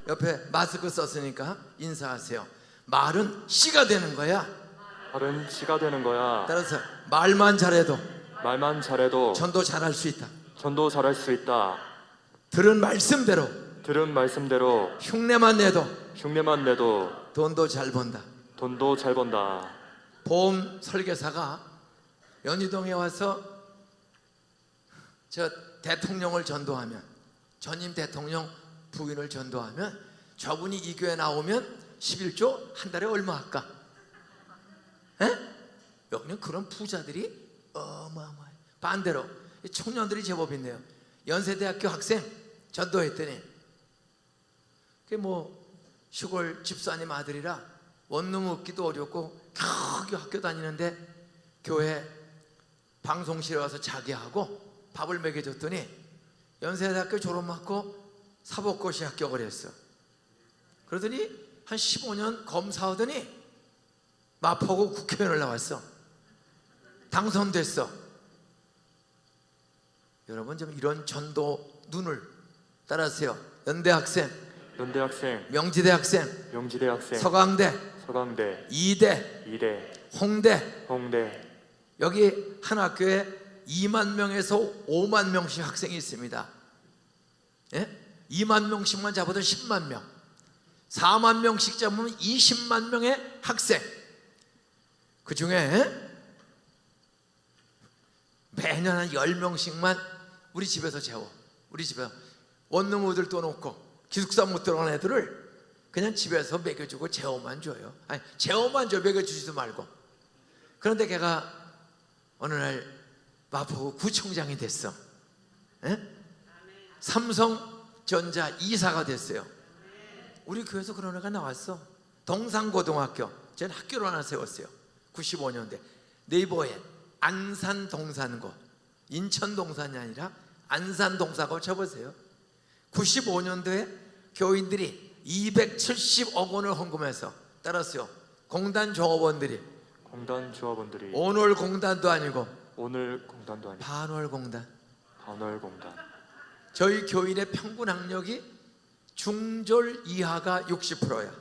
옆에 마스크 썼으니까 인사하세요. 말은 씨가 되는 거야. 말은 씨가 되는 거야. 따라서 말만 잘해도 말만 잘해도 전도 잘할 수 있다. 전도 잘할 수 있다. 들은 말씀대로 들은 말씀대로 흉내만 내도 흉내만 내도 돈도 잘 번다. 돈도 잘 번다. 보험 설계사가 연희동에 와서 저 대통령을 전도하면, 전임 대통령 부인을 전도하면 저분이 이 교회 나오면 11조 한 달에 얼마 할까? 에? 여기는 그런 부자들이 어마어마해. 반대로 청년들이 제법 있네요. 연세대학교 학생 전도했더니 그게 뭐 시골 집사님 아들이라 원룸 얻기도 어렵고 겨우 학교 다니는데 교회 방송실에 와서 자기하고 밥을 먹여줬더니 연세대학교 졸업받고 사법고시 합격을 했어. 그러더니 한 15년 검사하더니 마포구 국회의원을 나왔어. 당선됐어. 여러분 좀 이런 전도 눈을 따라하세요. 연대학생, 연대학생, 명지대학생, 명지대학생, 서강대, 서강대, 이대, 이대, 홍대, 홍대. 여기 한 학교에 2만 명에서 5만 명씩 학생이 있습니다. 예? 2만 명씩만 잡아도 10만 명, 4만 명씩 잡으면 20만 명의 학생. 그 중에 매년 한 10명씩만 우리 집에서 재워. 우리 집에 원룸우들 또 놓고 기숙사 못 들어간 애들을 그냥 집에서 먹여주고 재워만 줘요. 아니 재워만 줘, 먹여주지도 말고. 그런데 걔가 어느 날 마포구 구청장이 됐어. 에? 삼성전자 이사가 됐어요. 우리 교회에서 그런 애가 나왔어. 동산고등학교, 저는 학교를 하나 세웠어요. 95년대 네이버에 안산동산고, 인천동산이 아니라 안산동산고 쳐보세요. 95년도에 교인들이 270억 원을 헌금해서, 따랐어요. 공단 종업원들이, 공단 조합원들이 오늘 공단도 아니고 오늘 공단도 아니고 반월공단. 반월공단. 저희 교인의 평균 학력이 중졸 이하가 60%야.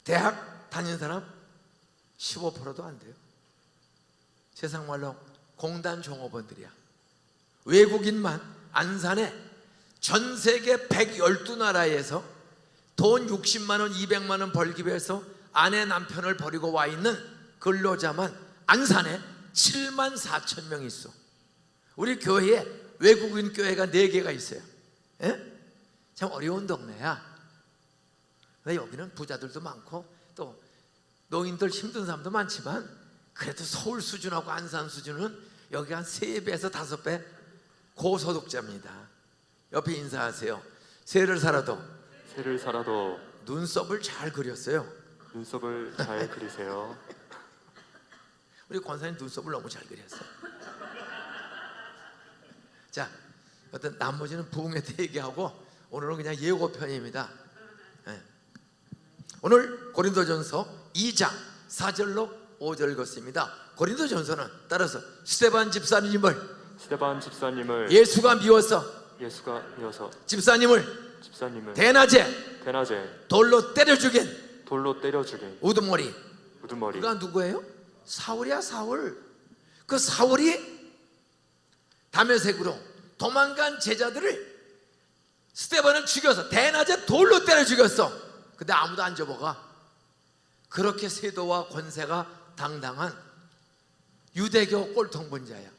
대학 다닌 사람 15%도 안 돼요. 세상 말로 공단 종업원들이야. 외국인만 안산에 전 세계 112나라에서 돈 60만 원, 200만 원 벌기 위해서 아내 남편을 버리고 와 있는 근로자만 안산에 7만 4천 명이 있어. 우리 교회에 외국인 교회가 4개가 있어요. 에? 참 어려운 동네야. 근데 여기는 부자들도 많고 또 노인들 힘든 사람도 많지만 그래도 서울 수준하고 안산 수준은 여기 한 3배에서 5배 고소득자입니다. 옆에 인사하세요. 새를 살아도 새를 살아도 눈썹을 잘 그렸어요. 눈썹을 잘 그리세요. 우리 권사님 눈썹을 너무 잘 그렸어. 자, 어떤 나머지는 부흥회 때 얘기하고 오늘은 그냥 예고편입니다. 네. 오늘 고린도전서 2장 4절로 5절 읽었습니다. 고린도전서는 따라서 스데반 집사님을 예수가 미워서 집사님을 대낮에 돌로 때려 죽인 우두머리. 그가 누구예요? 사울이야. 사울. 그 사울이 다메섹으로 도망간 제자들을 스데반을 죽여서 대낮에 돌로 때려 죽였어. 근데 아무도 안 접어가. 그렇게 세도와 권세가 당당한 유대교 꼴통분자야.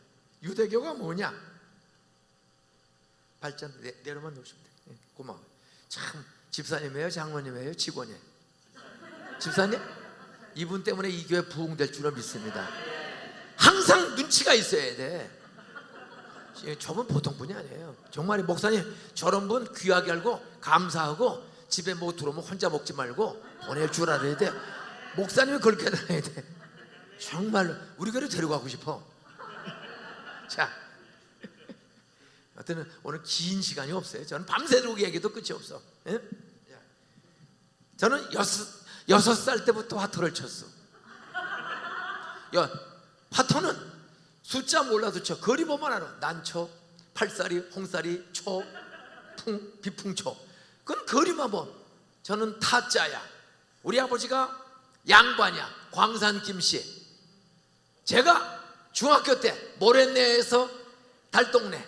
유대교가 뭐냐? 발전 내려만 놓으시면 돼. 고마워요. 참 집사님이에요, 장로님이에요, 직원이에요? 집사님? 이분 때문에 이 교회 부흥될 줄은 믿습니다. 항상 눈치가 있어야 돼. 저분 보통 분이 아니에요. 정말 목사님 저런 분 귀하게 알고 감사하고 집에 뭐 들어오면 혼자 먹지 말고 보내줄 알아야 돼. 목사님이 그렇게 다녀야 돼. 정말로 우리 교회로 데려가고 싶어. 자, 하여튼 오늘 긴 시간이 없어요. 저는 밤새도록 얘기도 끝이 없어. 예? 저는 6살 때부터 화투를 쳤어. 화투는 숫자 몰라도 쳐. 거리 보면 알아. 난초, 팔사리, 홍사리, 초, 비풍초. 그건 그림 한번. 저는 타짜야. 우리 아버지가 양반이야. 광산 김씨. 제가 중학교 때 모래내에서 달동네,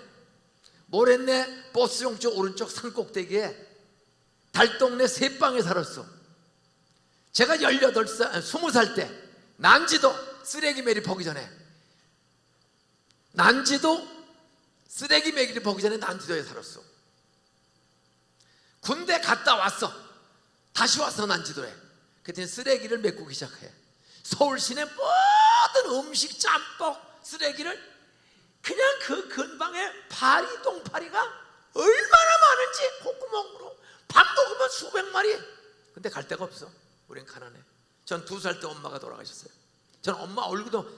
모래내 버스용 쪽 오른쪽 산꼭대기에 달동네 새방에 살았어. 제가 18살, 20살 때 난지도 쓰레기 매립 보기 전에, 난지도 쓰레기 매립 보기 전에 난지도에 살았어. 군대 갔다 왔어. 다시 와서 난지도에. 그때 쓰레기를 메꾸기 시작해. 서울 시내 모든 음식, 짬뽕, 쓰레기를 그냥 그 근방에 파리, 똥파리가 얼마나 많은지 콧구멍으로 밥 먹으면 수백 마리. 근데 갈 데가 없어. 우린 가난해. 전 2살 때 엄마가 돌아가셨어요. 전 엄마 얼굴도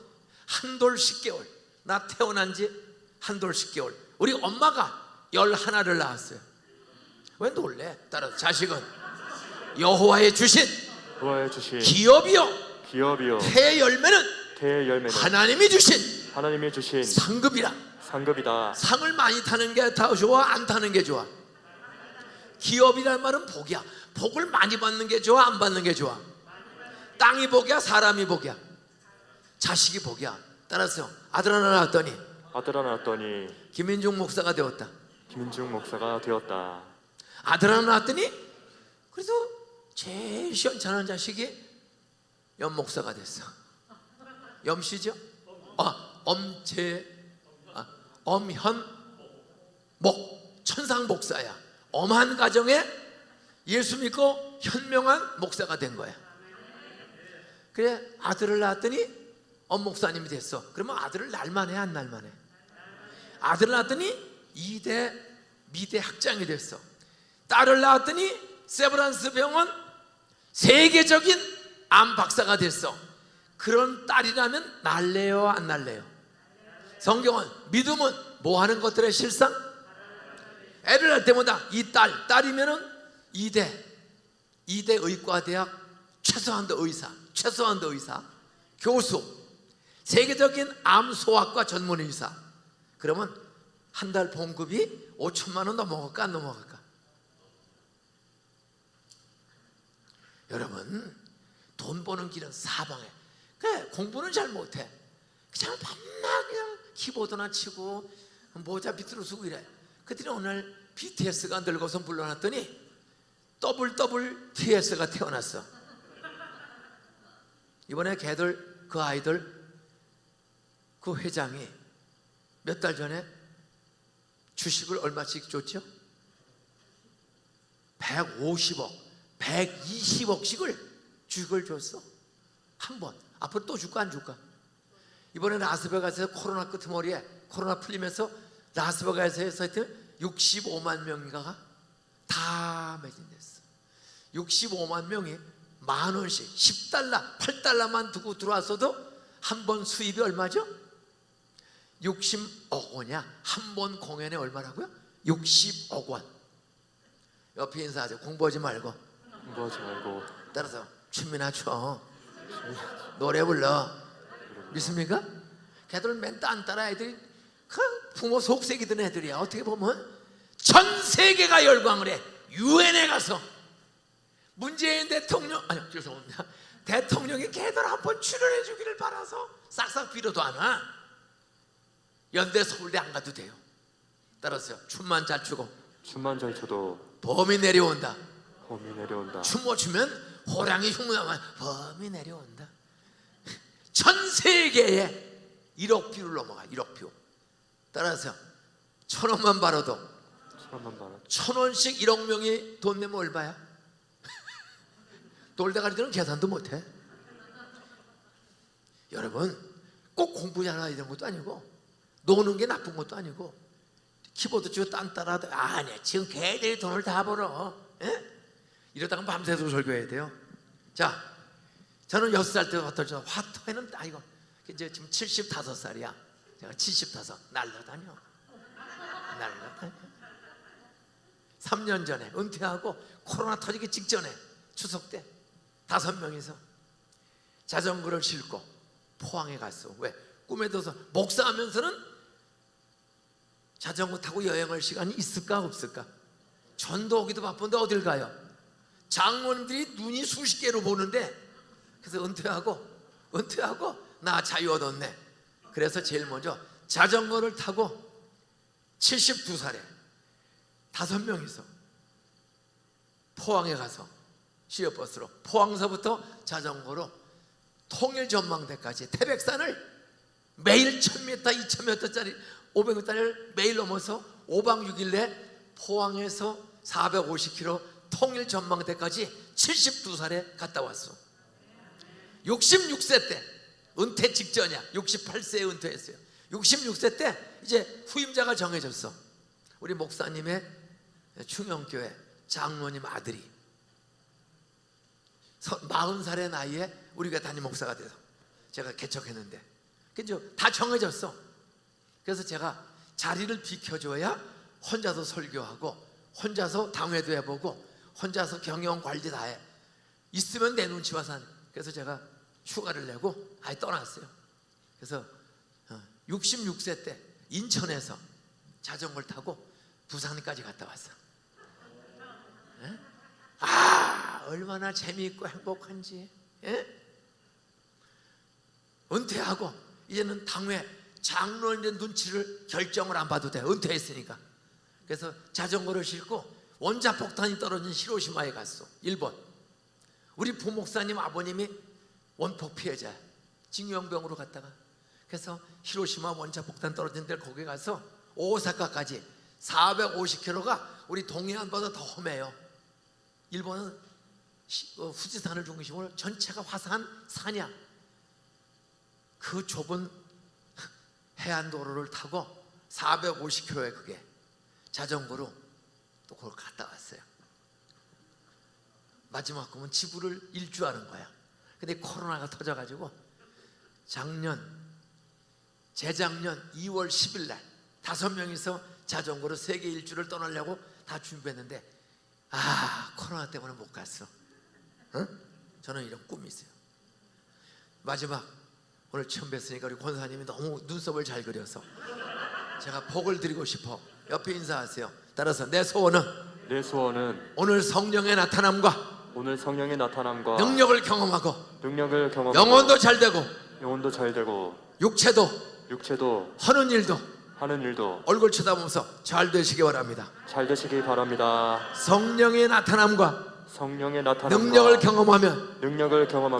한 돌 10개월, 나 태어난 지 한 돌 10개월. 우리 엄마가 11을 낳았어요. 왜 놀래? 따라서 자식은 여호와의 주신 여호와의 주신 기업이요 기업이요 태의 열매는 태의 열매는 하나님이 주신 하나님이 주신 상급이라. 상급이다. 상을 많이 타는 게 더 좋아, 안 타는 게 좋아? 기업이란 말은 복이야. 복을 많이 받는 게 좋아, 안 받는 게 좋아? 땅이 복이야, 사람이 복이야? 자식이 복이야. 따라서 아들 하나 낳았더니 아들 하나 낳았더니 김인중 목사가 되었다. 김인중 목사가 되었다. 아들 하나 낳았더니 그래서 제일 시원찮은 자식이 염 목사가 됐어. 염씨죠? 엄현 목 천상 목사야. 엄한 가정에 예수 믿고 현명한 목사가 된 거야. 그래 아들을 낳았더니 엄 목사님이 됐어. 그러면 아들을 날만해, 안 날만해? 아들을 낳았더니 2대 미대 학장이 됐어. 딸을 낳았더니 세브란스 병원 세계적인 암 박사가 됐어. 그런 딸이라면 날래요, 안 날래요? 성경은, 믿음은 뭐 하는 것들의 실상? 애를 낳을 때마다 이 딸이면은 2대 의과대학 최소한도 의사, 교수, 세계적인 암소아과 전문 의사. 그러면 한 달 봉급이 5천만 원 넘어갈까, 안 넘어갈까? 여러분, 돈 버는 길은 사방에. 그래, 공부는 잘 못해. 그냥 밤낮 그냥 키보드나 치고 모자 밑으로 쓰고 이래. 그들이 오늘 BTS가 늙어서 불러놨더니 WWTS가 태어났어. 이번에 걔들, 그 아이들, 그 회장이 몇 달 전에 주식을 얼마씩 줬죠? 150억, 120억씩을 주식을 줬어. 한 번. 앞으로 또 줄까, 안 줄까? 이번에 라스베가스에서 코로나 끄트머리에 코로나 풀리면서 라스베가스에서 하여튼 65만 명인가가 다 매진됐어. 65만 명이 만 원씩 10달러, 8달러만 두고 들어왔어도 한 번 수입이 얼마죠? 60억 원이야. 한 번 공연에 얼마라고요? 60억 원. 옆에 인사하죠. 공부하지 말고. 공부하지 말고. 따라서 춤이나 춰. 노래 불러. 믿습니까? 걔들 맨 딴 따라 애들이 그 부모 속색이 든 애들이야. 어떻게 보면 전 세계가 열광을 해. 유엔에 가서 문재인 대통령, 아니 죄송합니다, 대통령이 걔들 한번 출연해 주기를 바라서 싹싹 빌어도 안 와. 연대 서울대 안 가도 돼요. 따라서요, 춤만 잘 추고 춤만 잘 춰도 범이 내려온다. 봄이 내려온다. 춤 못 추면 호랑이 흉내만 범이 내려온다. 전 세계에 1억 뷰를 넘어가. 1억 뷰. 따라서 1,000원만 벌어도 1,000원만 벌어. 1,000원씩 1억 명이 돈 내면 얼마야? 돌대가리들은 계산도 못해. 여러분, 꼭 공부 잘해야 되는 것도 아니고 노는 게 나쁜 것도 아니고 키보드 치고 딴따라도 아니야. 지금 걔들이 돈을 다 벌어. 에? 이러다가 밤새도록 설교해야 돼요. 자, 저는 6살 때부터 화토에는 아이고 이제 지금 75살이야. 제가 75 날라다녀. 3년 전에 은퇴하고 코로나 터지기 직전에 추석 때 5명이서 자전거를 싣고 포항에 갔어. 왜? 꿈에 들어서 목사하면서는 자전거 타고 여행할 시간이 있을까 없을까? 전도 오기도 바쁜데 어딜 가요? 장로님들이 눈이 수십 개로 보는데, 그래서 은퇴하고 나 자유 얻었네. 그래서 제일 먼저 자전거를 타고 72살에 5명이서 포항에 가서 시외버스로 포항서부터 자전거로 통일전망대까지 태백산을 매일 1000m, 2000m짜리 500m를 매일 넘어서 5박 6일 내 포항에서 450km 통일전망대까지 72살에 갔다 왔어. 66세 때, 은퇴 직전이야. 68세에 은퇴했어요. 66세 때 이제 후임자가 정해졌어. 우리 목사님의 충영교회 장로님 아들이 40살의 나이에 우리가 담임 목사가 돼서 제가 개척했는데, 그죠? 다 정해졌어. 그래서 제가 자리를 비켜줘야 혼자서 설교하고 혼자서 당회도 해보고 혼자서 경영 관리 다 해. 있으면 내 눈치 봐서 하는. 그래서 제가 휴가를 내고 아예 떠났어요. 그래서 66세 때 인천에서 자전거를 타고 부산까지 갔다 왔어. 예? 아, 얼마나 재미있고 행복한지. 예? 은퇴하고 이제는 당회 장로인의 눈치를 결정을 안 봐도 돼. 은퇴했으니까. 그래서 자전거를 싣고 원자폭탄이 떨어진 히로시마에 갔어. 일본. 우리 부목사님 아버님이 원폭 피해자야. 징용병으로 갔다가. 그래서 히로시마 원자폭탄 떨어진 데 거기 가서 오사카까지 450km가 우리 동해안보다 더 험해요. 일본은 후지산을 중심으로 전체가 화산 산이야. 그 좁은 해안도로를 타고 450km에 그게 자전거로 또 그걸 갔다 왔어요. 마지막 거면 지구를 일주하는 거야. 근데 코로나가 터져가지고 재작년 2월 10일 날 5명이서 자전거로 세계 일주를 떠나려고 다 준비했는데, 코로나 때문에 못 갔어. 응? 저는 이런 꿈이 있어요. 마지막 오늘 처음 뵀으니까 우리 권사님이 너무 눈썹을 잘 그려서 제가 복을 드리고 싶어. 옆에 인사하세요. 따라서 내 소원은 오늘 성령의 나타남과 능력을 경험하고 영혼도 잘 되고 육체도 하는 일도 얼굴 쳐다보면서 잘 되시기 바랍니다. 성령의 나타남과 능력을 경험하면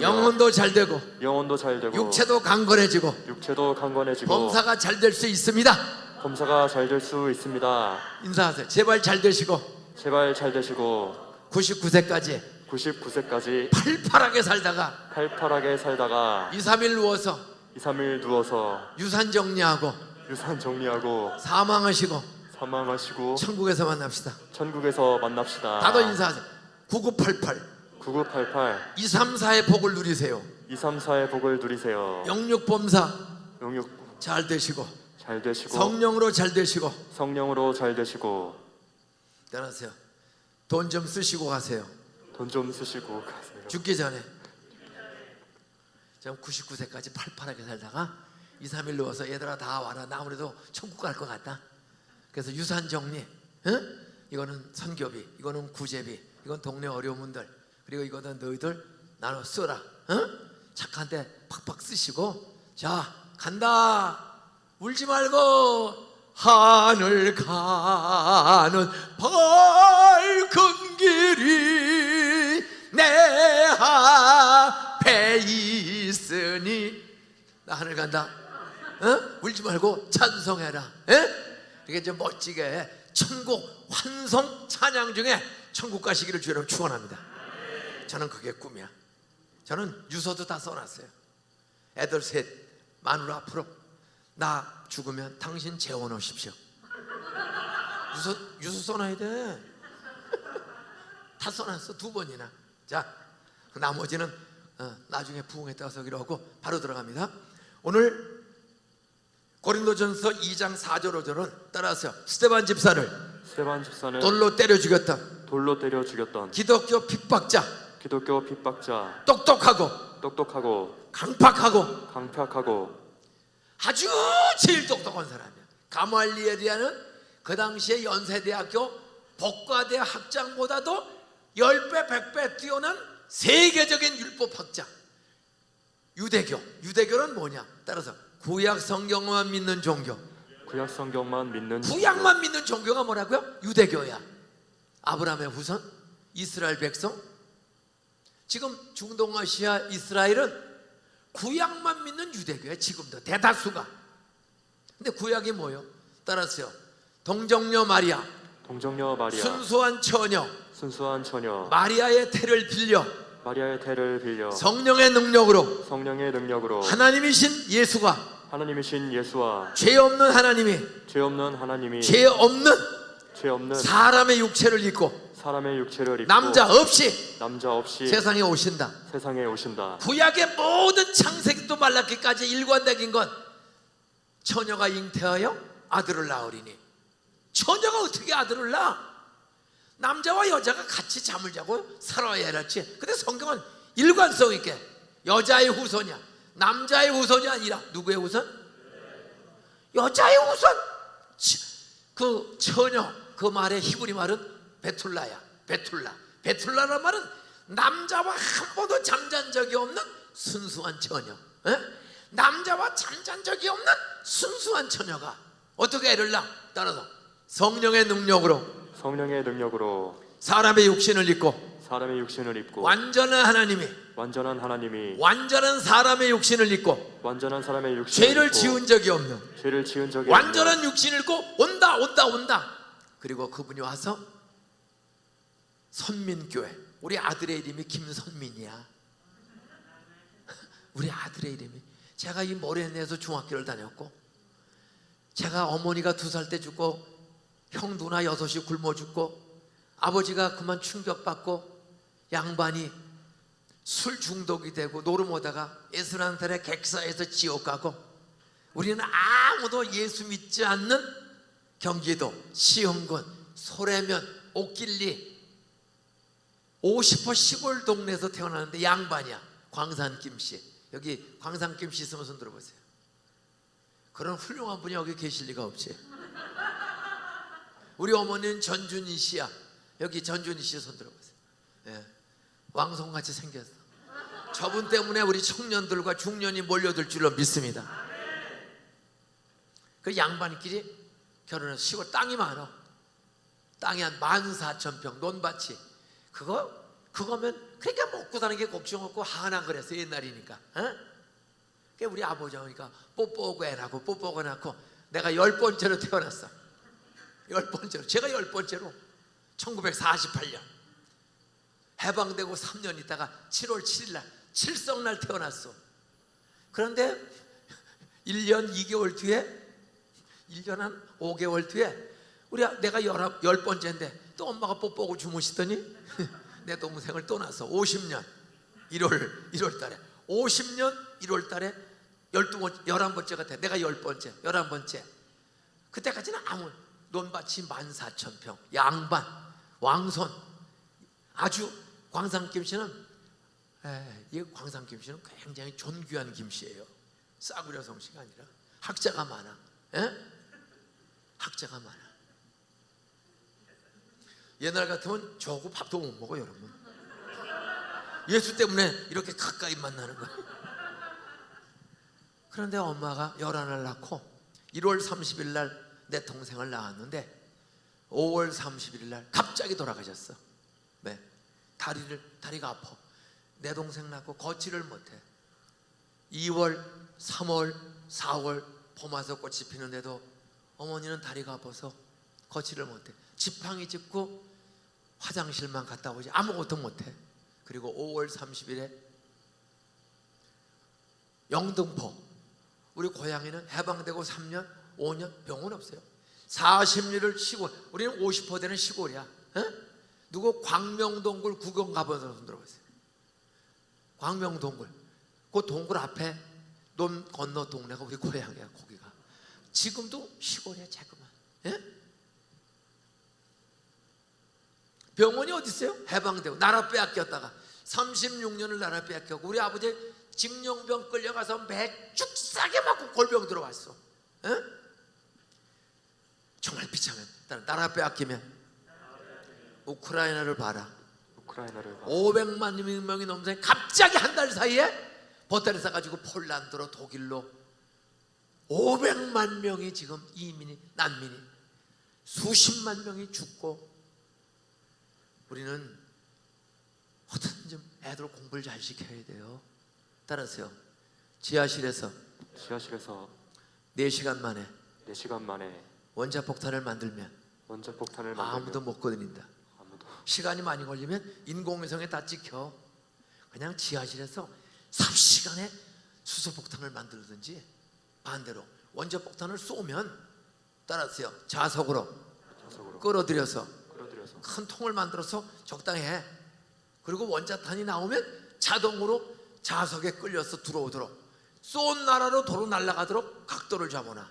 영혼도 잘 되고 육체도 강건해지고 범사가 잘 될 수 있습니다. 인사하세요. 제발 잘 되시고 99세까지 팔팔하게 살다가 2, 3일 누워서 유산 정리하고 사망하시고 천국에서 만납시다. 다들 인사하세요. 9988 234의 복을 누리세요. 영육범사 잘 되시고 성령으로 잘 되시고 따라하세요. 돈 좀 쓰시고 가세요. 죽기 전에. 전 99세까지 팔팔하게 살다가 2, 3일 누워서 얘들아 다 와라. 나 아무래도 천국 갈 것 같다. 그래서 유산 정리, 이거는 선교비, 이거는 구제비, 이건 동네 어려운 분들, 그리고 이거는 너희들 나눠 써라. 착한 데 팍팍 쓰시고, 자 간다. 울지 말고 하늘 가는 밝은 길이 내 앞에 있으니 나 하늘 간다. 울지 말고 찬송해라. 이게 좀 멋지게 천국 환송 찬양 중에 천국 가시기를 주여러분 축원합니다. 저는 그게 꿈이야. 저는 유서도 다 써놨어요. 애들 셋 마누라 앞으로 나 죽으면 당신 재혼하십시오. 유서 써놔야 돼. 다 써놨어. 2번이나. 자, 나머지는 나중에 부흥에 따서기로 하고 바로 들어갑니다. 오늘 고린도전서 2장 4절 5절은 따라서 스데반 집사를 돌로 때려 죽였던 기독교 핍박자 똑똑하고 강팍하고 아주 제일 똑똑한 사람이야. 가말리엘이라는 그 당시에 연세대학교 법과대 학장보다도 10배, 100배 뛰어난 세계적인 율법학자. 유대교는 뭐냐? 따라서 구약 성경만 믿는 종교. 구약 성경만 믿는 구약만 믿는 종교가 뭐라고요? 유대교야. 아브라함의 후손, 이스라엘 백성. 지금 중동아시아 이스라엘은 구약만 믿는 유대교야. 지금도 대다수가. 근데 구약이 뭐예요? 따라서요, 동정녀 마리아, 동정녀 마리아, 순수한 처녀, 순수한 처녀, 마리아의 태를 빌려 마리아의 태를 빌려 성령의 능력으로 성령의 능력으로 하나님이신 예수가, 하나님이신 예수와 죄 없는 하나님이 죄 없는 하나님이 죄 없는 사람의 육체를 입고 사람의 육체를 입고 남자 없이 세상에 오신다. 오신다. 구약의 모든 창세기도 말라기까지 일관되긴 건 처녀가 잉태하여 아들을 낳으리니. 처녀가 어떻게 아들을 낳아? 남자와 여자가 같이 잠을 자고 살아야 할지. 근데 성경은 일관성 있게 여자의 후손이야. 남자의 후손이 아니라 누구의 후손? 여자의 후손. 그 처녀, 그 말의 히브리 말은 베툴라야. 베툴라란 말은 남자와 한 번도 잠잔 적이 없는 순수한 처녀. 에? 남자와 잠잔 적이 없는 순수한 처녀가 어떻게 애를 낳아? 따라서 성령의 능력으로 사람의 육신을 입고 완전한 하나님이 완전한 사람의 육신을 입고 죄를 지은 적이 없는 완전한 육신을 입고 온다. 그리고 그분이 와서 선민교회, 우리 아들의 이름이 김선민이야. 우리 아들의 이름이. 제가 이 모래내에서 중학교를 다녔고, 제가 어머니가 2살 때 죽고 형 누나 6이 굶어 죽고, 아버지가 그만 충격받고 양반이 술 중독이 되고 노름오다가 61살에 객사에서 지옥 가고, 우리는 아무도 예수 믿지 않는 경기도 시흥군 소래면 옥길리 50% 시골 동네에서 태어났는데 양반이야. 광산 김씨. 여기 광산 김씨 있으면 손 들어보세요. 그런 훌륭한 분이 여기 계실 리가 없지. 우리 어머니는 전준희 씨야. 여기 전준희 씨 손 들어보세요. 예. 왕성같이 생겼어. 저분 때문에 우리 청년들과 중년이 몰려들 줄로 믿습니다. 그 양반끼리 결혼해서 시골 땅이 많아. 땅이 한 14,000평 논밭이. 그거면 그러니까 먹고 사는 게 걱정 없고 하나 그랬어. 옛날이니까. 그 우리 아버지가 뽀뽀고 애라고 뽀뽀고 낳고 내가 10번째로 태어났어. 10번째로. 제가 10번째로 1948년 해방되고 3년 있다가 7월 7일 날 칠성날 태어났어. 그런데 1년 2개월 뒤에 1년 한 5개월 뒤에 내가 10번째인데 또 엄마가 뽀뽀하고 주무시더니 내 동생을 또 낳았어. 50년 1월 달에 50년 1월 달에 11번째가 돼. 내가 10번째 11번째. 그때까지는 아무 논밭이 14,000평 양반 왕손. 아주 광산김씨는 이 광산김씨는 굉장히 존귀한 김씨예요. 싸구려 성씨가 아니라 학자가 많아. 학자가 많아. 옛날 같으면 저하고 밥도 못 먹어 여러분. 예수 때문에 이렇게 가까이 만나는 거예요. 그런데 엄마가 11을 낳고 1월 30일 날 내 동생을 낳았는데 5월 31일 날 갑자기 돌아가셨어. 네. 다리가 아파. 내 동생 낳고 걷지를 못해. 2월, 3월, 4월 봄 와서 꽃이 피는데도 어머니는 다리가 아파서 걷지를 못해. 지팡이 짚고 화장실만 갔다 오지 아무것도 못해. 그리고 5월 30일에 영등포, 우리 고향에는 해방되고 3년, 5년 병원 없어요. 40리를 시골, 우리는 50% 되는 시골이야. 누구 광명동굴 구경 가본 사람 손 들어보세요. 광명동굴, 그 동굴 앞에 논 건너 동네가 우리 고향이야. 거기가 지금도 시골이야. 자그만. 병원이 어디 있어요? 해방되고 나라 빼앗겼다가 36년을 나라 빼앗겼고, 우리 아버지 징용병 끌려가서 맥주 싸게 맞고 골병 들어왔어. 정말 비참해. 나라 빼앗기면 우크라이나를 봐라. 우크라이나를 봐. 500만 명이 넘는 갑자기 한 달 사이에 보따리 싸가지고 폴란드로 독일로 500만 명이 지금 이민이 난민이 수십만 명이 죽고 우리는 어떻게든 좀 애들 공부를 잘 시켜야 돼요. 따라서요. 지하실에서 4시간 만에 4시간 만에 원자폭탄을 만들면 원자폭탄을 만들면 아무도 못 거드린다. 아무도 시간이 많이 걸리면 인공위성에 다 찍혀. 그냥 지하실에서 3시간에 수소폭탄을 만들든지 반대로 원자폭탄을 쏘면 따라서요. 자석으로 끌어들여서 큰 통을 만들어서 적당히 해. 그리고 원자탄이 나오면 자동으로 자석에 끌려서 들어오도록 쏜 나라로 도로 날아가도록 각도를 잡아놔.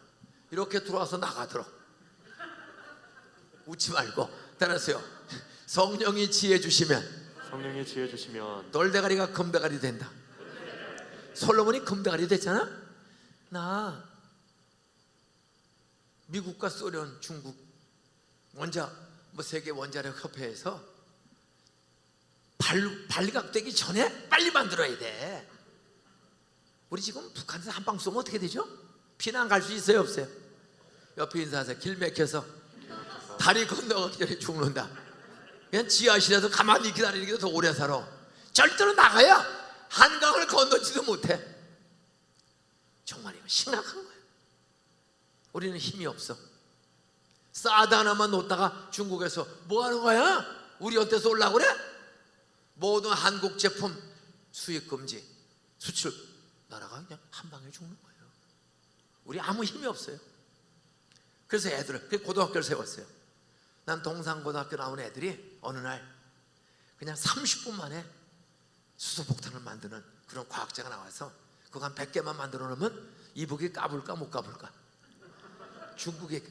이렇게 들어와서 나가도록. 웃지 말고 따라서요. 성령이 지혜 주시면 돌대가리가 금대가리 된다. 솔로몬이 금대가리 됐잖아. 나 미국과 소련, 중국 세계 원자력 협회에서 발각되기 전에 빨리 만들어야 돼. 우리 지금 북한에서 한 방 쏘면 어떻게 되죠? 피난 갈 수 있어요, 없어요? 옆에 인사하세요. 길 막혀서 다리 건너가기 전에 죽는다. 그냥 지하실에서 가만히 기다리는 게 더 오래 살아. 절대로 나가야 한강을 건너지도 못해. 정말 이거 심각한 거예요. 우리는 힘이 없어. 사드 하나만 놓다가 중국에서 뭐 하는 거야? 우리 어때 쏠라고 그래? 모든 한국 제품 수입 금지, 수출. 나라가 그냥 한 방에 죽는 거예요. 우리 아무 힘이 없어요. 그래서 애들을 고등학교를 세웠어요. 난 동산고등학교 나온 애들이 어느 날 그냥 30분 만에 수소폭탄을 만드는 그런 과학자가 나와서 그거 한 100개만 만들어 놓으면 이북이 까불까 못 까불까, 중국이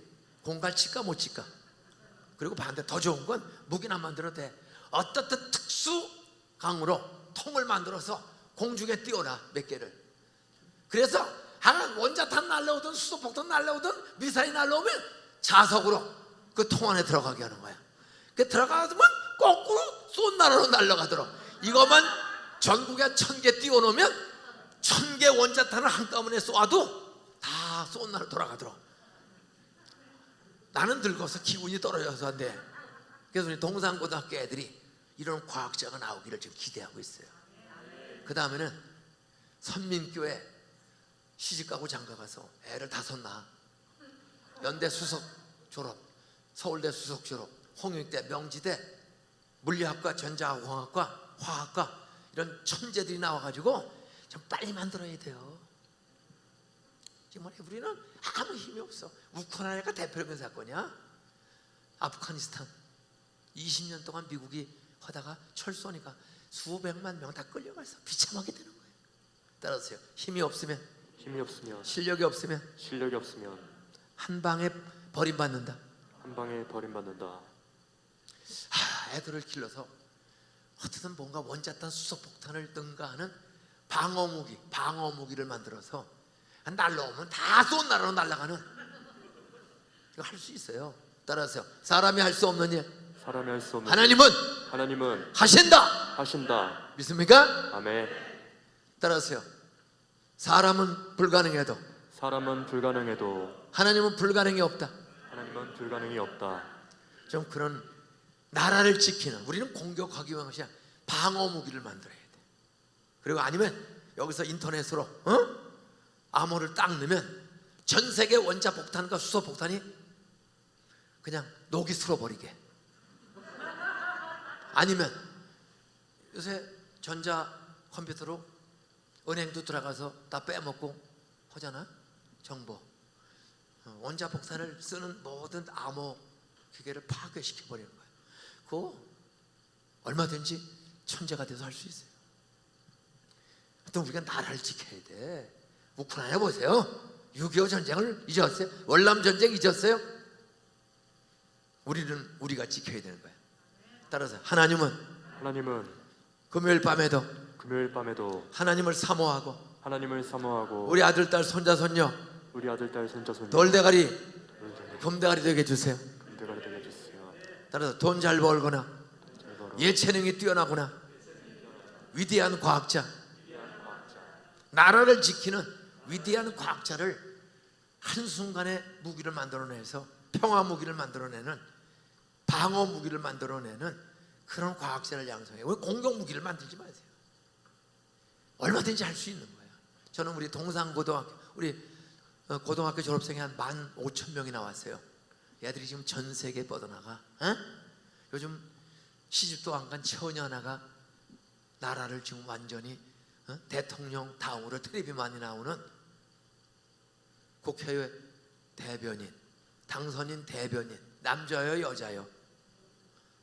공갈 칠까 못 칠까. 그리고 반대 더 좋은 건 무기나 만들어도 돼. 어떻든 특수 강으로 통을 만들어서 공중에 띄워놔 몇 개를. 그래서 하나 원자탄 날라오든 수소폭탄 날라오든 미사일 날라오면 자석으로 그 통 안에 들어가게 하는 거야. 그 들어가면 거꾸로 쏜 나라로 날아가도록. 이것만 전국에 1000개 띄워놓으면 1000개 원자탄을 한꺼번에 쏘아도 다 쏜 나라로 돌아가도록. 나는 늙어서 기운이 떨어져서 안 돼. 그래서 우리 동산고등학교 애들이 이런 과학자가 나오기를 지금 기대하고 있어요. 그 다음에는 선민교회 시집가고 장가가서 애를 5 낳아. 연대 수석 졸업, 서울대 수석 졸업, 홍익대, 명지대, 물리학과, 전자공학과, 화학과 이런 천재들이 나와가지고 좀 빨리 만들어야 돼요. 정말 우리는 아무 힘이 없어. 우크라이나가 대표적인 사건이야. 아프가니스탄 20년 동안 미국이 하다가 철수하니까 수백만 명 다 끌려가서 비참하게 되는 거예요. 따라서요. 힘이 없으면, 실력이 없으면 한 방에 버림받는다. 애들을 길러서 어떻든 뭔가 원자탄 수소폭탄을 능가하는 방어무기를 만들어서 날라오면 다 쏜 나라로 날아가는, 이거 할 수 있어요. 따라서요. 사람이 할 수 없는 일 하나님은 하신다. 믿습니까? 아멘. 따라서요. 사람은 불가능해도 하나님은 불가능이 없다. 좀 그런 나라를 지키는, 우리는 공격하기 위한 것이 아니라 방어무기를 만들어야 돼. 그리고 아니면 여기서 인터넷으로 암호를 딱 넣으면 전 세계 원자폭탄과 수소폭탄이 그냥 녹이 슬어버리게. 아니면 요새 전자컴퓨터로 은행도 들어가서 다 빼먹고 하잖아. 정보. 원자폭탄을 쓰는 모든 암호 기계를 파괴시켜버리는 거예요. 그거 얼마든지 천재가 돼서 할 수 있어요. 또 우리가 나라를 지켜야 돼. 우크라이나 보세요. 6.25 전쟁을 잊었어요? 월남 전쟁 잊었어요? 우리가 지켜야 되는 거예요. 따라서 하나님은 금요일 밤에도 하나님을 사모하고 우리 아들, 딸, 손자, 손녀 돌대가리, 금대가리 되게 해주세요. 따라서 돈 잘 벌거나 예체능이 뛰어나거나 위대한 과학자, 나라를 지키는 위대한 과학자를 한순간에 무기를 만들어내서 평화 무기를 만들어내는, 방어 무기를 만들어내는 그런 과학자를 양성해요. 왜 공격 무기를 만들지 마세요. 얼마든지 할 수 있는 거예요. 저는 우리 동산고등학교, 우리 고등학교 졸업생이 한 15,000명이 나왔어요. 얘들이 지금 전 세계에 뻗어나가. 요즘 시집도 안 간 처녀 하나가 나라를 지금 완전히 대통령 다음으로 텔레비 많이 나오는 국회의 대변인, 당선인 대변인, 남자요 여자요?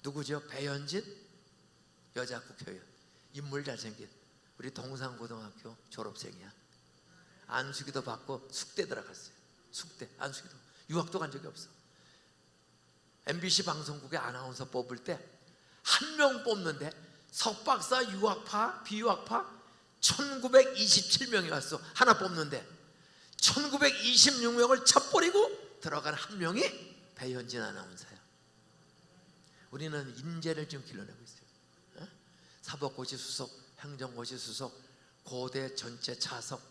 누구죠? 배현진 여자 국회의원, 인물 잘생긴 우리 동산고등학교 졸업생이야. 안수기도 받고 숙대 들어갔어요. 숙대, 안수기도. 유학도 간 적이 없어. MBC 방송국의 아나운서 뽑을 때 한 명 뽑는데 석박사, 유학파, 비유학파 1927명이 왔어. 하나 뽑는데 1926명을 쳐버리고 들어간 한 명이 배현진 아나운서야. 우리는 인재를 지금 길러내고 있어요. 사법고시 수석, 행정고시 수석, 고대 전체 차석,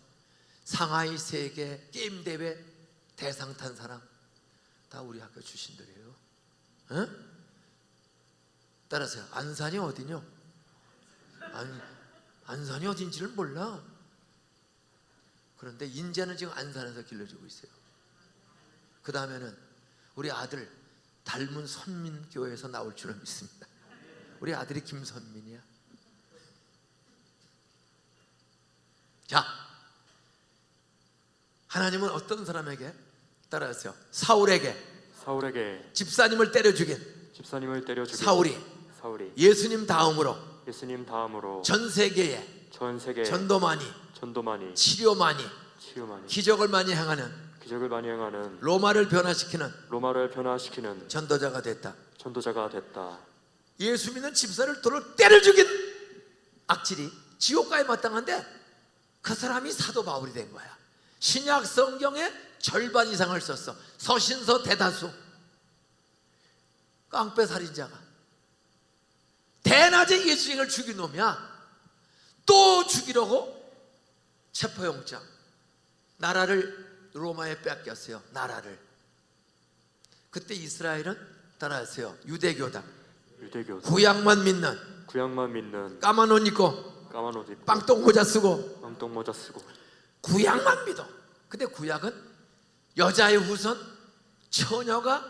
상하이 세계 게임대회 대상 탄 사람 다 우리 학교 출신들이에요. 따라서 안산이 어디뇨? 안산이 어딘지를 몰라. 그런데 인재는 지금 안산에서 길러지고 있어요. 그 다음에는 우리 아들 닮은 선민교회에서 나올 줄은 믿습니다. 우리 아들이 김선민이야. 자, 하나님은 어떤 사람에게 따라하세요? 사울에게 집사님을 때려 죽인 사울이 예수님 다음으로 전 세계에 전도만이 치료만이 기적을 많이 행하는 로마를 변화시키는 전도자가 됐다. 예수 믿는 집사를 돌을 때려 죽인 악질이 지옥가에 마땅한데 그 사람이 사도 바울이 된 거야. 신약 성경의 절반 이상을 썼어. 서신서 대다수. 깡패 살인자가 대낮에 예수님을 죽인 놈이야. 또 죽이려고 체포영장, 나라를 로마에 뺏겼어요. 나라를. 그때 이스라엘은 따라하세요. 유대교다. 구약만 믿는 까만 옷 입고 빵똥 모자 쓰고 구약만 믿어. 근데 구약은 여자의 후손 처녀가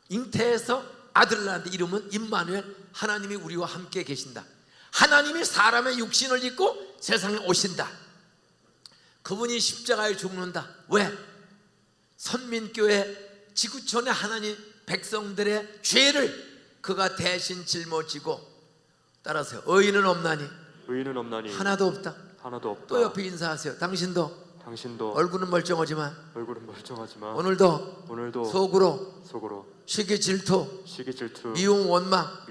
잉태해서 아들을 낳는데 이름은 임마누엘, 하나님이 우리와 함께 계신다. 하나님이 사람의 육신을 입고 세상에 오신다. 그분이 십자가에 죽는다. 왜? 선민교회 지구촌의 하나님 백성들의 죄를 그가 대신 짊어지고, 따라서 의인은 없나니 하나도 없다. 또 옆에 인사하세요. 당신도 얼굴은 멀쩡하지만 오늘도 속으로 시기 질투 미움 원망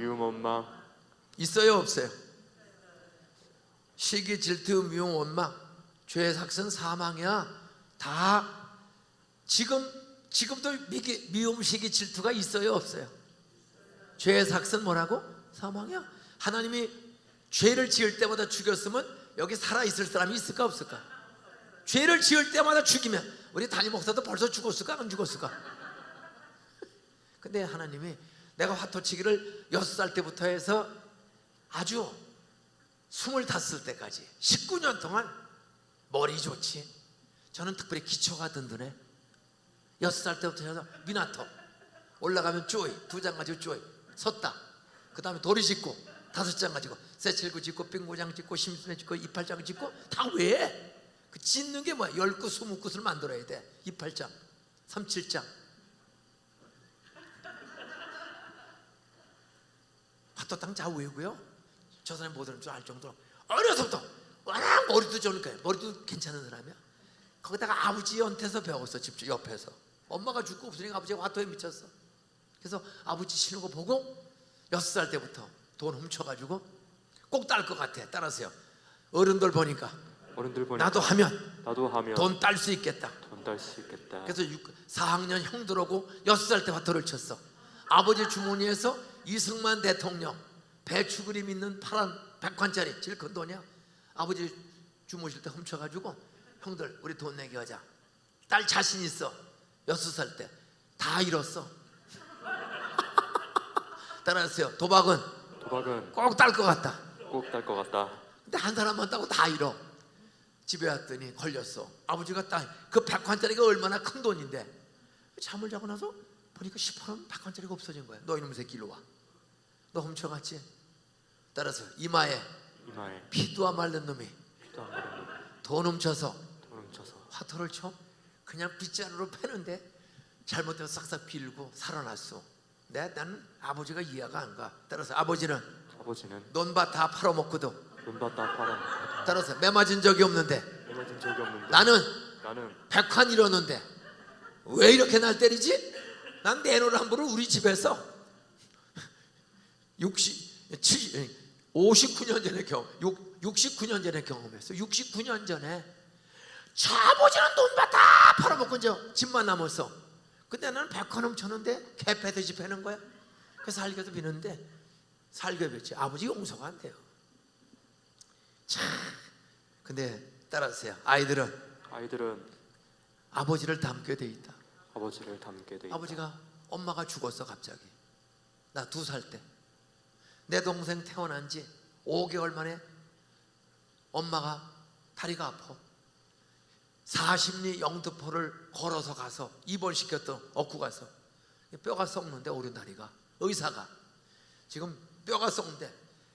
있어요 없어요? 시기 질투 미움 원망, 죄의 삭은 사망이야. 다 지금도 미움 시기 질투가 있어요 없어요? 죄의 삭은 뭐라고? 사망이야. 하나님이 죄를 지을 때마다 죽였으면 여기 살아있을 사람이 있을까 없을까? 죄를 지을 때마다 죽이면 우리 담임 목사도 벌써 죽었을까 안 죽었을까? 근데 하나님이 내가 화토치기를 6살 때부터 해서 아주 25살 때까지 19년 동안 머리 좋지. 저는 특별히 기초가 든든해. 6살 때부터 해서 미나토 올라가면 쪼이 2장 가지고 쪼이 섰다. 그 다음에 도리 짓고 5장 가지고 새칠구 짓고 빙고장 짓고 심순애 짓고 이팔장 짓고 다 왜? 그 짓는 게 뭐야? 10구 20굿을 만들어야 돼. 이팔장 37장 화토 땅 잘 외우고요. 저 사람이 못 들은 줄 알 정도로 어려서부터 워낙 머리도 좋은 거야. 머리도 괜찮은 사람이야. 거기다가 아버지 연태에서 배웠어. 집 옆에서 엄마가 죽고 없으니까 아버지가 화토에 미쳤어. 그래서 아버지 치는 거 보고 6살 때부터 돈 훔쳐가지고 꼭 딸 것 같아. 따라서요. 어른들 보니까 나도 하면 돈 딸 수 있겠다. 그래서 4학년 형 들어오고 6살 때 화토를 쳤어. 아버지 주머니에서 이승만 대통령 배추 그림 있는 파란 100관짜리 제일 큰 돈이야. 아버지 주무실 때 훔쳐가지고 형들 우리 돈 내기 하자. 딸 자신 있어. 6살 때 다 잃었어. 따라하세요. 도박은 꼭 딸 것 같다. 꼭 딸 것 같다. 근데 한 사람만 따고 다 잃어. 집에 왔더니 걸렸어. 아버지가 그 100관짜리가 얼마나 큰 돈인데 잠을 자고 나서 보니까 10원은 100관짜리가 없어진 거야. 너 이놈 새끼 일로 와. 너 훔쳐갔지? 따라서 이마에 피도 안 마른 놈이 돈 훔쳐서 화토를 쳐? 그냥 빗자루로 패는데 잘못되면 싹싹 빌고 살아났어. 나는 아버지가 이해가 안 가. 따라서 아버지는 논밭 다 팔아먹고도 따라서 매 맞은 적이 없는데 나는 100관 잃었는데 왜 이렇게 날 때리지? 난 내노란불을 우리 집에서 59년 전에 69년 전에 경험했어. 69년 전에 저 아버지는 논밭 다 팔아먹고 이제 집만 남았어. 근데 나는 100관 훔쳤는데 개 패듯이 패는 거야. 그래서 살겨도 비는데 살겨 뱉지. 아버지 용서가 안 돼요. 참. 근데 따라하세요. 아이들은 아버지를 닮게 돼 있다. 아버지가 엄마가 죽었어. 갑자기 나 2살 때 내 동생 태어난 지 5개월 만에 엄마가 다리가 아파. 40리 영등포를 걸어서 가서 입원시켰던 얻고 가서 뼈가 썩는데 오른다리가 의사가 지금 뼈가 썩는데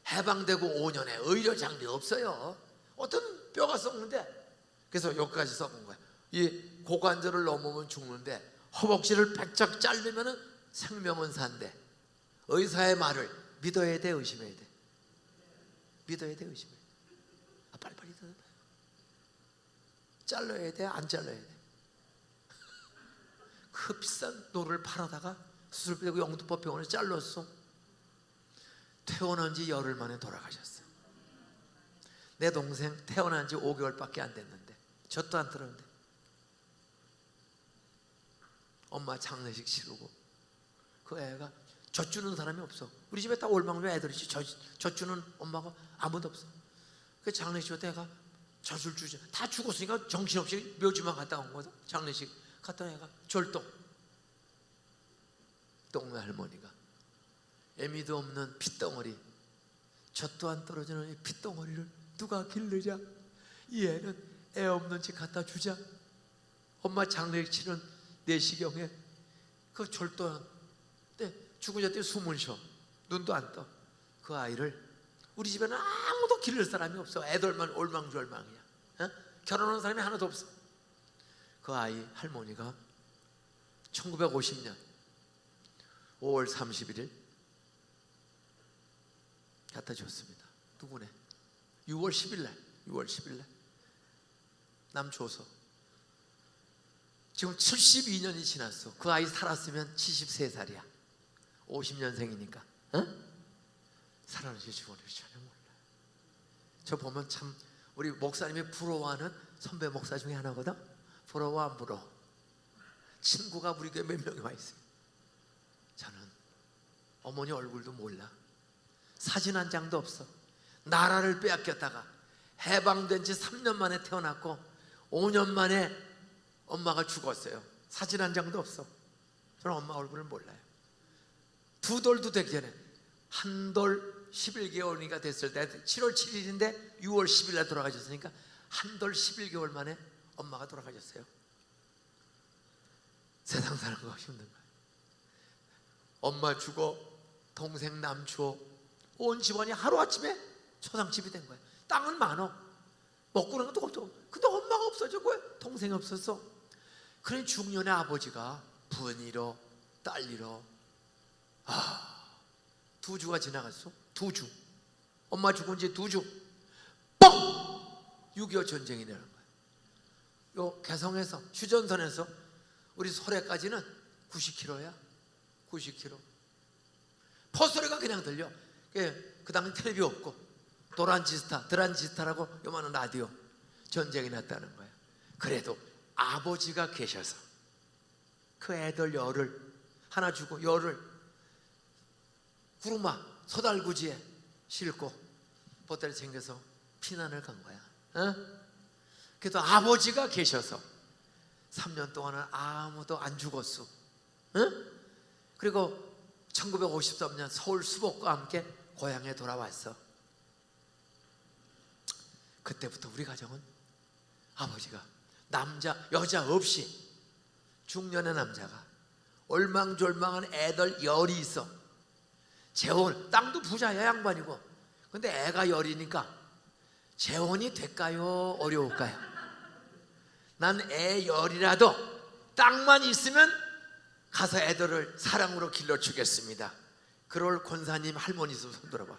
해방되고 5년에 의료 장비 없어요. 어떤 뼈가 썩는데 그래서 여기까지 썩은 거야. 이 고관절을 넘으면 죽는데 허벅지를 백작 자르면 생명은 산대. 의사의 말을 믿어야 돼, 의심해야 돼? 믿어야 돼, 의심해야 돼? 빨리빨리 들어봐요. 잘라야 돼, 안 잘라야 돼? 그 비싼 노를 팔아다가 수술 빼고 영등포 병원에 잘랐어. 태어난 지 열흘 만에 돌아가셨어. 내 동생 태어난 지 5개월밖에 안 됐는데 젖도 안 들었는데 엄마 장례식 치르고 그 애가 젖 주는 사람이 없어. 우리 집에 다 올망면 애들이지. 젖 주는 엄마가 아무도 없어. 그 장례식 때 애가 젖을 주지. 다 죽었으니까 정신없이 묘지만 갔다 온 거다. 장례식 갔다 온 애가 졸동. 동네 할머니가 애미도 없는 핏덩어리, 젖도 안 떨어지는 이 핏덩어리를 누가 기르자. 이 애는 애 없는 집 갖다 주자. 엄마 장례식 치는 내시경에 그 졸도한 때 죽으셨더니 숨을 쉬어. 눈도 안 떠. 그 아이를 우리 집에는 아무도 기를 사람이 없어. 애들만 올망졸망이야. 어? 결혼한 사람이 하나도 없어. 그 아이 할머니가 1950년 5월 31일 갖다 줬습니다. 누구네? 6월 10일 날 남 줘서 지금 72년이 지났어. 그 아이 살았으면 73살이야 50년생이니까 살아나실 줄을 전혀 몰라. 저 보면 참 우리 목사님이 부러워하는 선배 목사 중에 하나거든. 부러워 안 부러워? 친구가 우리 교회 몇 명이 와 있어요. 저는 어머니 얼굴도 몰라. 사진 한 장도 없어. 나라를 빼앗겼다가 해방된 지 3년 만에 태어났고 5년 만에 엄마가 죽었어요. 사진 한 장도 없어. 저는 엄마 얼굴을 몰라요. 2돌도 되기 전에 한 돌 11개월이가 됐을 때 7월 7일인데 6월 10일 날 돌아가셨으니까 한 돌 11개월 만에 엄마가 돌아가셨어요. 세상 사는 거 힘든 거예요. 엄마 죽어, 동생 남 죽어, 온 집안이 하루아침에 초상집이 된 거예요. 땅은 많어, 먹고 그런 것도 없고. 근데 엄마가 없어졌고 동생이 없었어. 그러니 중년의 아버지가 부인 잃어, 딸 잃어. 2주가 지나갔어. 2주. 엄마 죽은 지 2주. 뻥! 6.25 전쟁이 일어난 거야. 요 개성에서 휴전선에서 우리 소래까지는 90km야. 90km. 포소리가 그냥 들려. 그 당시 텔레비 없고 드란지스타라고 요만한 라디오. 전쟁이 났다는 거야. 그래도 아버지가 계셔서 그 애들 열을 하나 주고 열을 구루마 소달구지에 싣고 보따리 챙겨서 피난을 간 거야. 그래도 아버지가 계셔서 3년 동안은 아무도 안 죽었어. 그리고 1953년 서울 수복과 함께 고향에 돌아왔어. 그때부터 우리 가정은 아버지가 남자 여자 없이 중년의 남자가 얼망졸망한 애들 열이 있어. 재혼, 땅도 부자야 양반이고. 근데 애가 열이니까 재혼이 될까요? 어려울까요? 난 애 열이라도 땅만 있으면 가서 애들을 사랑으로 길러주겠습니다. 그럴 권사님 할머니 있으면 손 들어봐.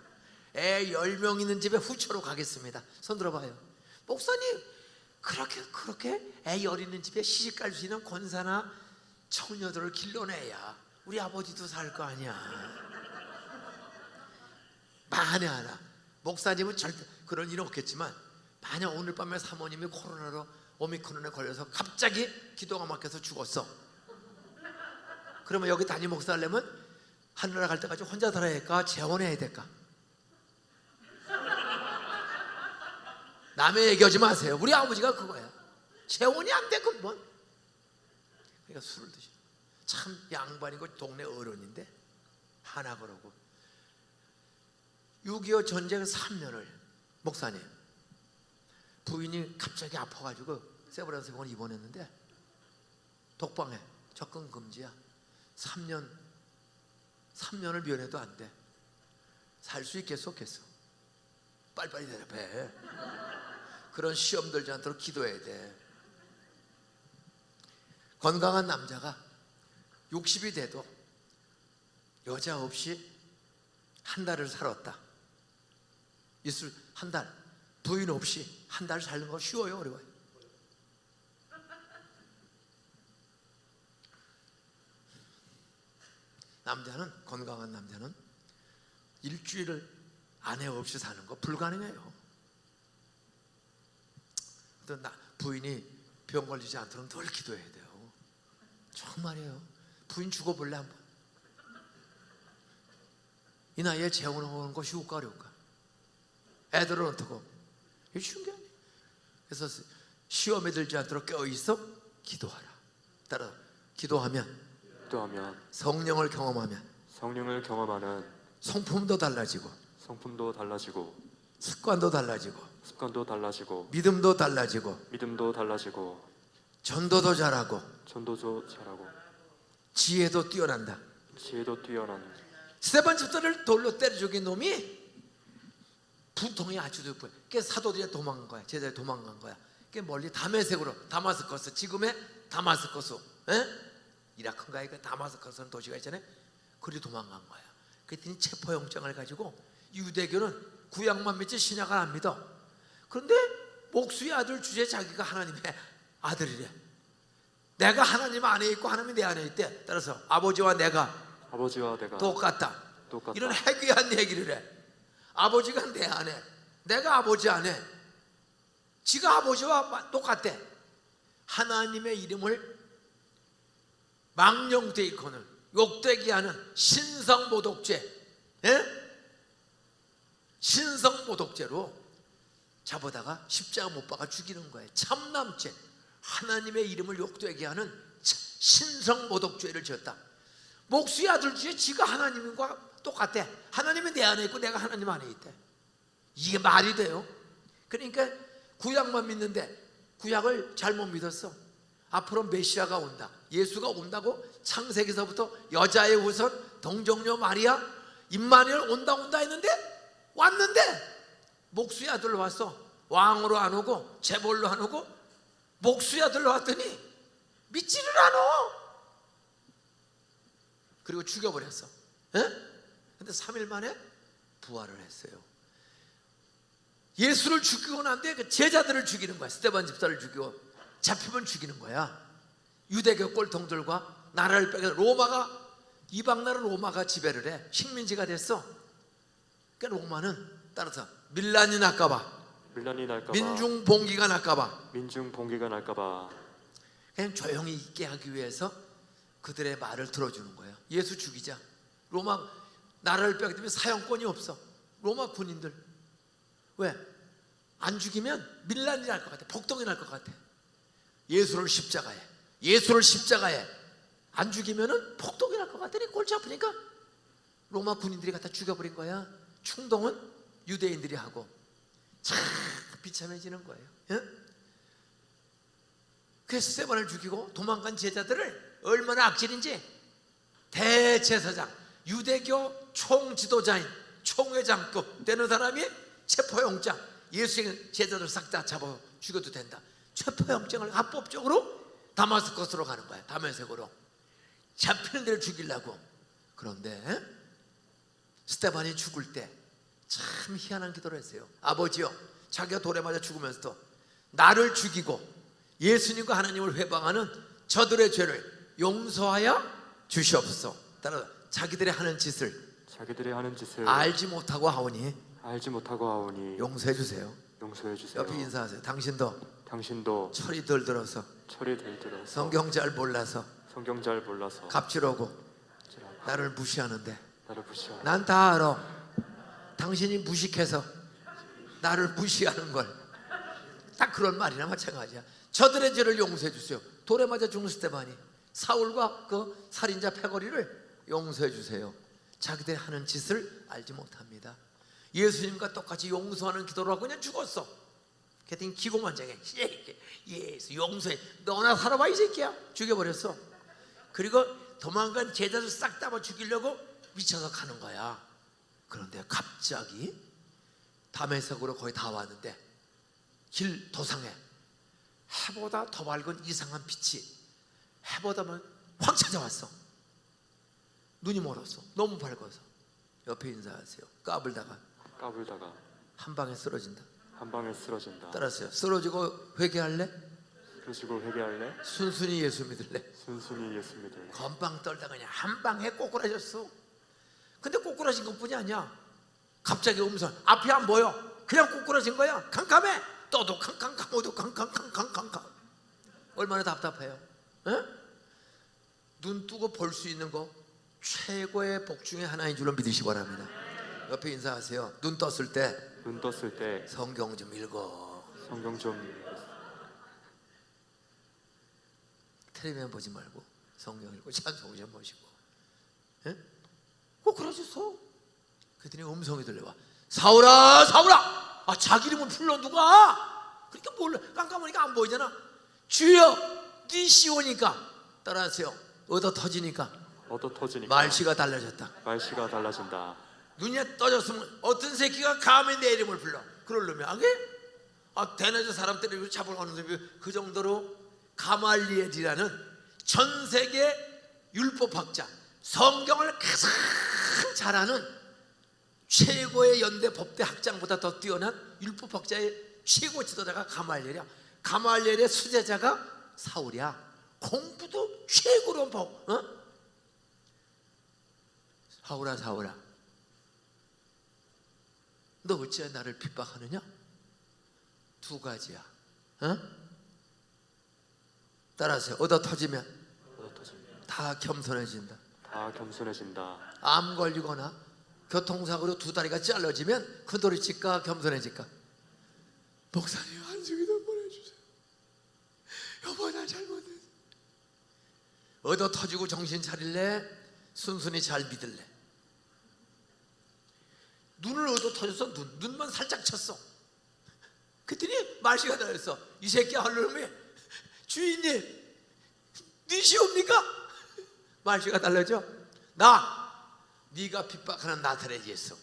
애 10명 있는 집에 후처로 가겠습니다. 손 들어봐요. 목사님 그렇게 애 열 있는 집에 시집갈 수 있는 권사나 처녀들을 길러내야 우리 아버지도 살 거 아니야. 만에 하나 목사님은 절대 그런 일은 없겠지만 만약 오늘 밤에 사모님이 코로나로 오미크론에 걸려서 갑자기 기도가 막혀서 죽었어. 그러면 여기 담임 목사 하려면 하늘나라 갈 때까지 혼자 살아야 할까? 재혼해야 될까? 남의 얘기하지 마세요. 우리 아버지가 그거야. 재혼이 안 돼 근본. 그러니까 술을 드시고 참 양반이고 동네 어른인데 하나 그러고 6.25 전쟁 3년을 목사님 부인이 갑자기 아파가지고 세브란스 병원 입원했는데 독방에 접근 금지야. 3년을 면회도 안 돼. 살 수 있겠어 없겠어? 빨리빨리 대답해. 그런 시험 들지 않도록 기도해야 돼. 건강한 남자가 60이 돼도 여자 없이 한 달을 살았다. 이슬 한 달, 부인 없이 한 달 사는 거 쉬워요 어려워요? 남자는, 건강한 남자는 일주일을 아내 없이 사는 거 불가능해요. 또 부인이 병 걸리지 않도록 늘 기도해야 돼요. 정말이에요. 부인 죽어볼래 한번? 이 나이에 재혼하는 거 쉬울까 어려울까? 애들은 어떡하고? 이게 쉬운 게 아니에요. 그래서 시험에 들지 않도록 깨어있어 기도하라. 따라 기도하면 성령을 경험하면 성품도 달라지고 습관도 달라지고 믿음도 달라지고 전도도 잘하고 지혜도 뛰어난다. 스데반 집사를 돌로 때려 죽인 놈이 부통이 아주 높아요. 그게 사도들이 도망간 거야. 제자들이 도망간 거야. 그게 멀리 다메섹으로, 다마스커스, 지금의 다마스커스, 이라크인가 그 다마스커스라는 도시가 있잖아요. 그리 도망간 거야. 그랬더니 체포영장을 가지고 유대교는 구약만 믿지 신약을 안 믿어. 그런데 목수의 아들 주제 자기가 하나님의 아들이래. 내가 하나님 안에 있고 하나님이 내 안에 있대. 따라서 아버지와 내가 똑같다. 이런 해괴한 얘기를 해. 아버지가 내 안에, 내가 아버지 안에, 지가 아버지와 똑같대. 하나님의 이름을 망령되이코는 욕되게 하는 신성모독죄, 신성모독죄로 잡아다가 십자가 못 박아 죽이는 거예요. 참남죄, 하나님의 이름을 욕되게 하는 신성모독죄를 지었다. 목수의 아들 중에 지가 하나님과 똑같대. 하나님이 내 안에 있고 내가 하나님 안에 있대. 이게 말이 돼요? 그러니까 구약만 믿는데 구약을 잘못 믿었어. 앞으로 메시아가 온다, 예수가 온다고 창세기서부터 여자의 후손 동정녀 마리아 임마누엘 온다 했는데 왔는데 목수의 아들로 왔어. 왕으로 안 오고 재벌로 안 오고 목수의 아들로 왔더니 믿지를 않아. 그리고 죽여버렸어. 근데 3일 만에 부활을 했어요. 예수를 죽이고 난 뒤에 그 제자들을 죽이는 거야. 스데반 집사를 죽이고 잡히면 죽이는 거야. 유대교 꼴통들과 나라를 빼서 이방 나라 로마가 지배를 해. 식민지가 됐어. 그러니까 로마는 따라서 밀란이 날까봐, 민중봉기가 날까봐 그냥 조용히 있게 하기 위해서 그들의 말을 들어주는 거예요. 예수 죽이자. 로마 나라를 빼앗기 때문에 사형권이 없어. 로마 군인들. 왜? 안 죽이면 밀란이 날 것 같아. 폭동이 날 것 같아. 예수를 십자가에 안 죽이면은 폭동이 날 것 같으니 골치 아프니까 로마 군인들이 갖다 죽여버린 거야. 충동은 유대인들이 하고 참 비참해지는 거예요. 예? 그래서 스데반을 죽이고 도망간 제자들을 얼마나 악질인지 대제사장, 유대교 총지도자인 총회장급 되는 사람이 체포영장, 예수의 제자들 싹 다 잡아 죽여도 된다. 체포영장을 합법적으로 다마스커스로 가는 거야. 다메섹으로 잡히는 데를 죽이려고. 그런데 스데반이 죽을 때 참 희한한 기도를 했어요. 아버지요, 자기가 돌에 맞아 죽으면서도 나를 죽이고 예수님과 하나님을 회방하는 저들의 죄를 용서하여 주시옵소서. 따라 자기들이 하는 짓을 알지 못하고 하오니 용서해 주세요. 옆에 인사하세요. 당신도 철이 덜 들어서 성경 잘 몰라서 갑질하고 나를 무시하는데 난 다 알아. 당신이 무식해서 나를 무시하는 걸. 딱 그런 말이나 마찬가지야. 저들의 죄를 용서해 주세요. 돌에 맞아 죽는 스데반이 사울과 그 살인자 패거리를 용서해 주세요. 자기들이 하는 짓을 알지 못합니다. 예수님과 똑같이 용서하는 기도를 하고 그냥 죽었어. 그랬더니 기고만장해. 예수 용서해. 너나 살아봐 이 새끼야. 죽여버렸어. 그리고 도망간 제자들 싹 다 죽이려고 미쳐서 가는 거야. 그런데 갑자기 다메섹으로 거의 다 왔는데 길 도상에 해보다 더 밝은 이상한 빛이 해보다만 확 찾아왔어. 눈이 멀었어. 너무 밝아서. 옆에 인사하세요. 까불다가 한 방에 쓰러진다. 따라하세요. 쓰러지고 회개할래? 순순히 예수 믿을래? 건방 떨다가 그냥 한 방에 꼬꾸라졌어. 근데 꼬꾸라진 것뿐이 아니야. 갑자기 음성, 앞이 안 보여. 그냥 꼬꾸라진 거야. 캄캄해. 떠도 캄캄캄오도 캄캄캄캄캄캄. 얼마나 답답해요. 에? 눈 뜨고 볼 수 있는 거 최고의 복 중에 하나인 줄로 믿으시기 바랍니다. 옆에 인사하세요. 눈 떴을 때 성경 좀 읽어. 텔레비전 보지 말고 성경 읽고 찬송 좀 보시고. 에? 그러셨어. 그랬더니 음성이 들려와. 사울아, 사울아. 아, 자기 이름을 불러 누가? 그러니까 몰라. 깜깜하니까 안 보이잖아. 주여, 네 시오니까. 따라하세요. 얻어 터지니까 말씨가 달라졌다. 눈이 떠졌으면 어떤 새끼가 감히 내 이름을 불러? 그러려면 안 해? 아, 대낮에 사람 때리고 잡아가는 사람이 그 정도로 가말리엘이라는 전 세계 율법학자, 성경을 가장 잘하는 최고의 연대 법대 학장보다 더 뛰어난 율법학자의 최고 지도자가 가말리엘이야. 가말리엘의 수제자가 사울이야. 공부도 최고로 법. 사울아, 사울아, 너 어찌 나를 핍박하느냐? 두 가지야. 따라하세요. 얻어 터지면 다 겸손해진다. 암 걸리거나 교통사고로 두 다리가 잘라지면 그 돌이칠까 겸손해질까? 목사님 한숨이 더 보내주세요. 여보 나 잘못했어. 얻어 터지고 정신 차릴래? 순순히 잘 믿을래? 눈을 얻어 터져서 눈만 살짝 쳤어. 그랬더니 말씨가 달렸어. 이 새끼 할놈이 주인님 니시옵니까? 말씨가 달라져. 네가 핍박하는 나사렛 예수.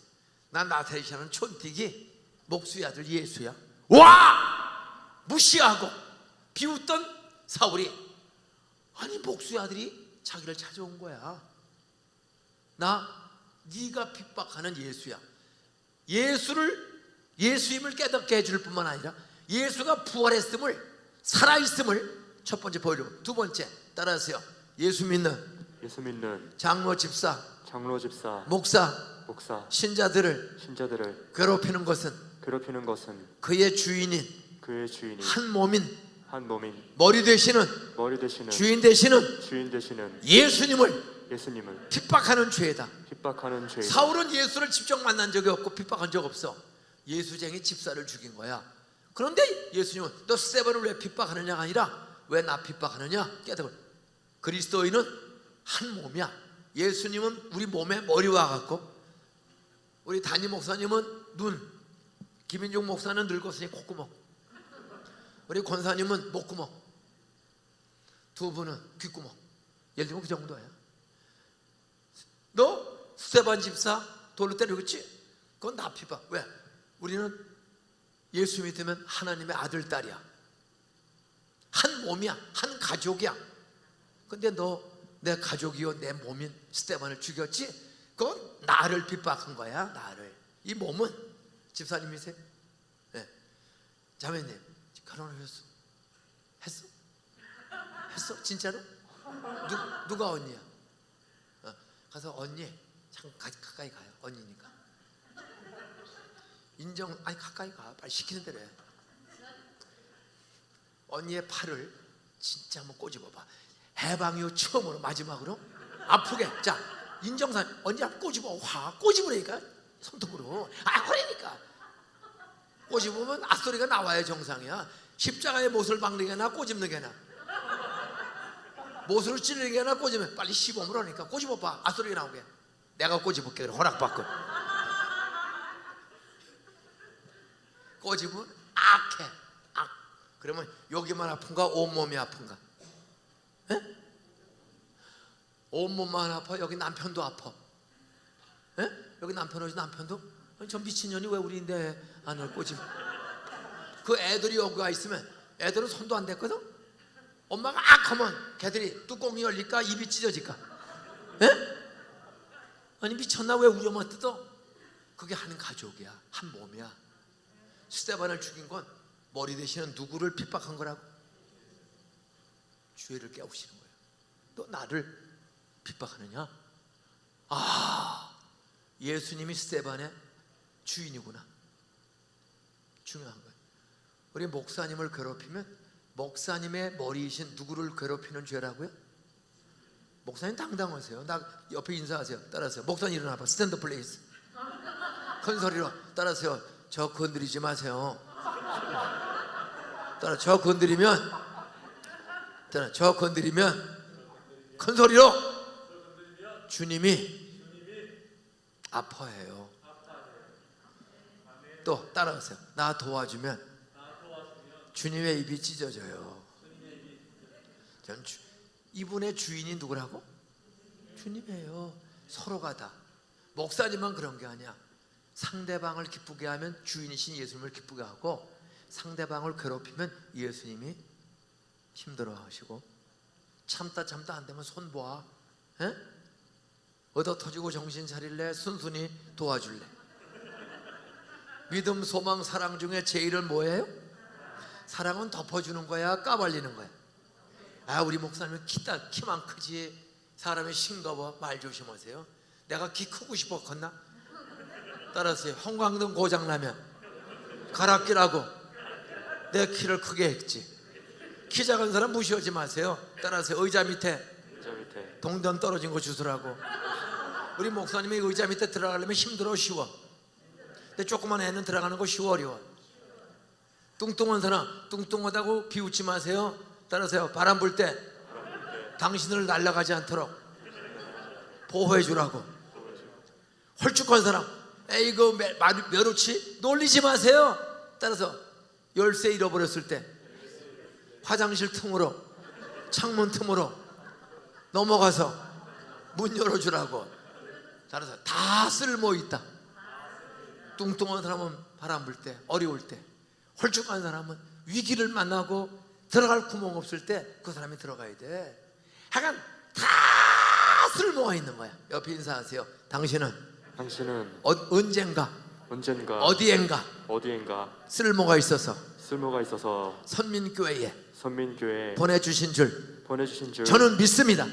난 나사렛이라는 촌띠기 목수의 아들 예수야. 와! 무시하고 비웃던 사울이, 아니 목수의 아들이 자기를 찾아온 거야. 네가 핍박하는 예수야. 예수임을 깨닫게 해줄 뿐만 아니라 예수가 부활했음을, 살아있음을 첫 번째 보여주고, 두 번째 따라하세요. 예수 믿는 장로 집사, 목사, 신자들을 괴롭히는 것은 그의 주인인 한 몸인 머리 되시는 주인 되시는 예수님을 핍박하는 죄다. 핍박하는 죄인 사울은 예수를 직접 만난 적이 없고 핍박한 적 없어. 예수쟁이 집사를 죽인 거야. 그런데 예수님은 너 스데반을 왜 핍박하느냐가 아니라 왜 나 핍박하느냐 깨닫고, 그리스도인은 한 몸이야. 예수님은 우리 몸에 머리와 같고, 우리 담임 목사님은 눈, 김인종 목사는 늙었으니 콧구멍, 우리 권사님은 목구멍, 두 분은 귓구멍. 예를 들면 그 정도야. 너 스데반 집사 돌로 때리겠지? 그건 나 핍박. 왜? 우리는 예수 믿으면 하나님의 아들, 딸이야. 한 몸이야. 한 가족이야. 근데 너 내 가족이요 내 몸인 스데반을 죽였지? 그건 나를 핍박한 거야. 나를. 이 몸은 집사님이세요? 네. 자매님 결혼하셨어? 했어? 했어? 진짜로? 누가 언니야? 가서 언니 잠깐 가까이 가요. 언니니까 인정. 아니 가까이 가. 빨리 시키는 대로 해. 언니의 팔을 진짜 한번 꼬집어봐. 해방 이후 처음으로 마지막으로 아프게. 자 인정상 언니 한번 꼬집어. 확 꼬집으라니까. 손톱으로. 그러니까 꼬집으면 앞소리가 나와야 정상이야. 십자가에 못을 박는 게 나 꼬집는 게 나. 못으로 찌르는 게 나 꼬집으면 빨리 시범을 하니까 꼬집어봐. 앞소리가 나오게. 내가 꼬집을게. 그래 허락받고. 꼬집으면 악해. 악. 그러면 여기만 아픈가 온몸이 아픈가? 에? 온몸만 아파? 여기 남편도 아파. 에? 여기 남편도 저 미친년이 왜 우리 내 안을 꼬집어? 그 애들이 여기 와 있으면 애들은 손도 안 댔거든? 엄마가 하면 걔들이 뚜껑이 열릴까? 입이 찢어질까? 에? 아니 미쳤나? 왜 우리 엄마 뜯어? 그게 한 가족이야. 한 몸이야. 스데반을 죽인 건 머리 대신에 누구를 핍박한 거라고? 죄를 깨우치는 거예요. 너 나를 핍박하느냐? 예수님이 스데반의 주인이구나. 중요한 거예요. 우리 목사님을 괴롭히면 목사님의 머리이신 누구를 괴롭히는 죄라고요? 목사님 당당하세요. 나 옆에 인사하세요. 따라하세요. 목사님 일어나봐. 스탠드 플레이스. 큰 소리로 따라하세요. 저 건드리지 마세요. 따라 저 건드리면 큰 소리로 주님이 아파해요. 또 따라하세요. 나 도와주면 주님의 입이 찢어져요. 이분의 주인이 누구라고? 주님이에요. 서로가 다. 목사님만 그런 게 아니야. 상대방을 기쁘게 하면 주인이신 예수님을 기쁘게 하고, 상대방을 괴롭히면 예수님이 힘들어 하시고, 참다 안 되면 손 보아. 얻어 터지고 정신 차릴래? 순순히 도와줄래? 믿음, 소망, 사랑 중에 제일은 뭐예요? 사랑은 덮어주는 거야? 까발리는 거야? 우리 목사님은 키만 크지 사람이 싱거워. 말 조심하세요. 내가 키 크고 싶어 컸나? 따라하세요. 형광등 고장나면 갈아끼라고 내 키를 크게 했지. 키 작은 사람 무시하지 마세요. 따라하세요. 의자 밑에 동전 떨어진 거 주스라고. 우리 목사님이 의자 밑에 들어가려면 힘들어 쉬워. 근데 조그만 애는 들어가는 거 쉬워 어려워? 뚱뚱한 사람 뚱뚱하다고 비웃지 마세요. 따라하세요. 바람 불 때 당신을 날아가지 않도록 보호해 주라고. 홀쭉한 사람 이거 멸우치 놀리지 마세요. 따라서 열쇠 잃어버렸을 때 화장실 틈으로 창문 틈으로 넘어가서 문 열어주라고. 따라서 다 쓸모있다. 뚱뚱한 사람은 바람 불 때 어려울 때, 홀쭉한 사람은 위기를 만나고 들어갈 구멍 없을 때 그 사람이 들어가야 돼. 하여간 다 쓸모가 있는 거야. 옆에 인사하세요. 당신은 언젠가 어디엔가 쓸모가 있어서 선민교회에 보내주신 줄 저는 믿습니다.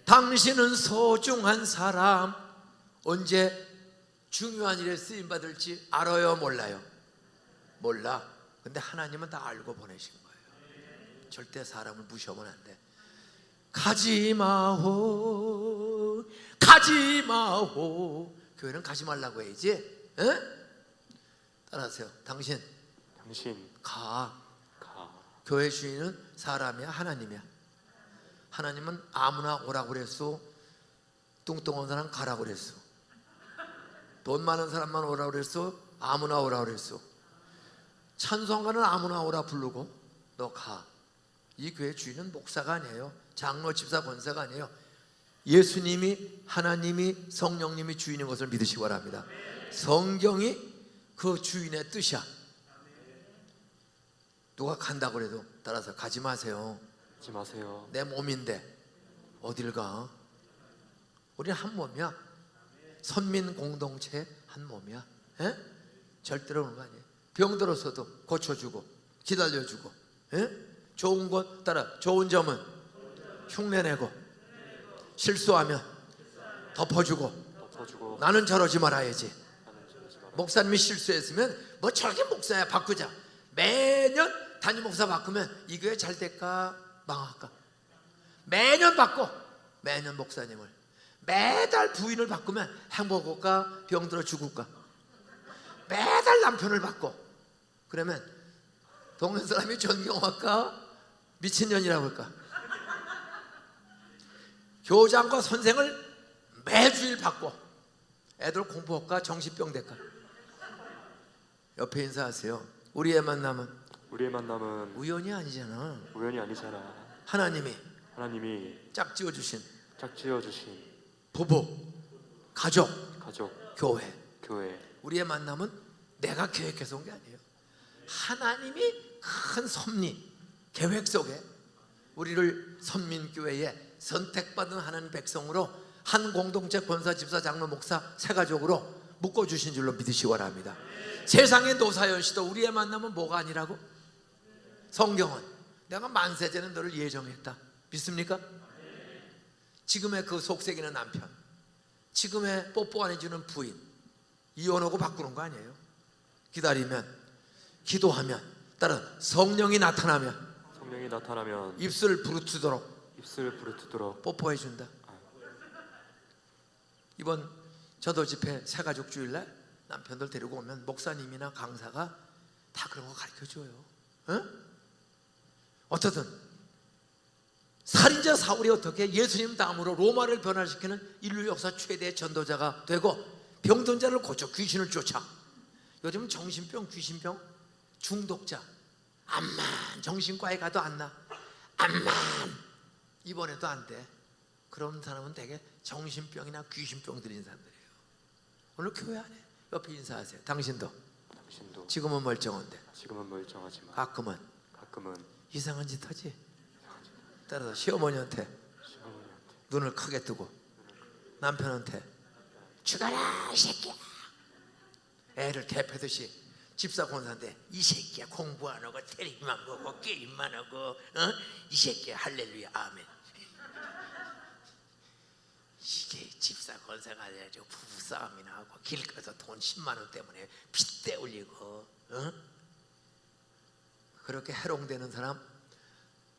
당신은 소중한 사람. 언제 중요한 일에 쓰임받을지 알아요? 몰라요? 몰라. 근데 하나님은 다 알고 보내신 거예요. 절대 사람을 무시하면 안 돼. 가지 마오, 가지 마오. 교회는 가지 말라고 해야지. 에? 따라하세요. 당신 가. 가. 교회 주인은 사람이야, 하나님이야? 하나님은 아무나 오라고 그랬어? 뚱뚱한 사람 가라고 그랬어? 돈 많은 사람만 오라고 그랬어? 아무나 오라고 그랬어? 찬송가는 아무나 오라 부르고 너 가. 이 교회 주인은 목사가 아니에요. 장로, 집사, 권사가 아니에요. 예수님이, 하나님이, 성령님이 주인인 것을 믿으시기 바랍니다. 성경이 그 주인의 뜻이야. 누가 간다고 그래도 따라서 가지 마세요. 하지 마세요. 내 몸인데 어딜 가? 우리는 한 몸이야. 선민 공동체 한 몸이야. 에? 절대로 그런 거 아니에요. 병들어서도 고쳐주고 기다려주고, 에? 좋은 것 따라, 좋은 점은 흉내내고 실수하면 덮어주고. 나는 저러지 말아야지. 목사님이 실수했으면 뭐 저렇게 목사야 바꾸자. 매년 담임 목사 바꾸면 이 교회 잘 될까 망할까? 매년 바꿔. 매년 목사님을 매달 부인을 바꾸면 행복할까 병들어 죽을까? 매달 남편을 바꿔. 그러면 동네 사람이 존경할까 미친년이라고 할까? 교장과 선생을 매주일 바꿔. 애들 공부할까 정신병 될까? 옆에 인사하세요. 우리의 만남은 우연이 아니잖아. 우연이 아니잖아. 하나님이 짝지어 주신 부부, 가족, 교회. 우리의 만남은 내가 계획해서 온 게 아니에요. 하나님이 큰 섭리, 계획 속에 우리를 선민교회에 선택받은 하나님 백성으로 한 공동체 권사, 집사, 장로, 목사 세 가족으로 묶어주신 줄로 믿으시기 바랍니다. 세상의 노사연시도 우리의 만남은 뭐가 아니라고? 성경은 내가 만세전에 너를 예정했다. 믿습니까? 지금의 그 속삭이는 남편, 지금의 뽀뽀 안 해주는 부인, 이혼하고 바꾸는 거 아니에요. 기다리면, 기도하면, 따라 성령이 나타나면 입술 부르트도록 뽀뽀해준다. 이번 저도 집회 새가족 주일날 남편들 데리고 오면 목사님이나 강사가 다 그런 거 가르쳐줘요. 어떻든 살인자 사울이 어떻게 예수님 다음으로 로마를 변화시키는 인류 역사 최대의 전도자가 되고 병든 자를 고쳐 귀신을 쫓아. 요즘 정신병, 귀신병, 중독자 암만 정신과에 가도 안 나. 암만 입원해도 안 돼. 그런 사람은 대개 정신병이나 귀신병 들인 사람들이에요. 오늘 교회 안에 옆에 인사하세요. 당신도 지금은 멀쩡한데 가끔은 이상한 짓 하지. 따라서 시어머니한테 눈을 크게 뜨고 남편한테 죽어라 이 새끼야. 애를 대패듯이 집사 권사인데 이 새끼야 공부 안 하고 테레비만 보고 게임만 하고 이 새끼야 할렐루야 아멘. 이게 집사 권사가 돼가지고 부부싸움이나 하고 길 가서 돈 10만 원 때문에 핏대 올리고 그렇게 해롱되는 사람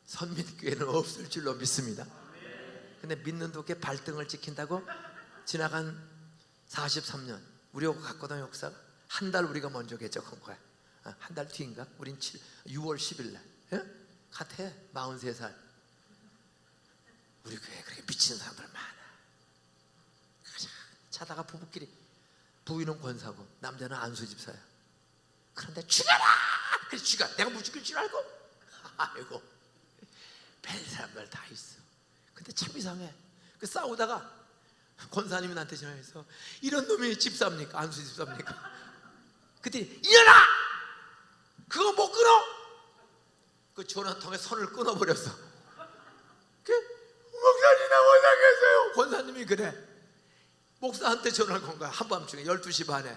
선민교회는 없을 줄로 믿습니다. 근데 믿는 도께 발등을 찍힌다고 지나간 43년 우리하고 갔거든. 역사가 한 달 우리가 먼저 개척한 거야. 한 달 뒤인가? 우린 6월 10일 날 같아. 43살. 우리 교회에 그렇게 미치는 사람들 많아. 자다가 부부끼리 부인은 권사고 남자는 안수 집사야. 그런데 죽여라! 그래서 죽여. 내가 못 죽일 줄 알고? 아이고 별 사람들 다 있어. 근데 참 이상해. 그 싸우다가 권사님이 나한테 전화해서 이런 놈이 집사입니까? 안수 집사입니까? 그때 이년아! 그거 못 끊어! 그 전화통에 선을 끊어버렸어. 그 목사님 나 원상했어요. 권사님이 그래. 목사한테 전화를 건 거야. 한밤중에 12시 반에.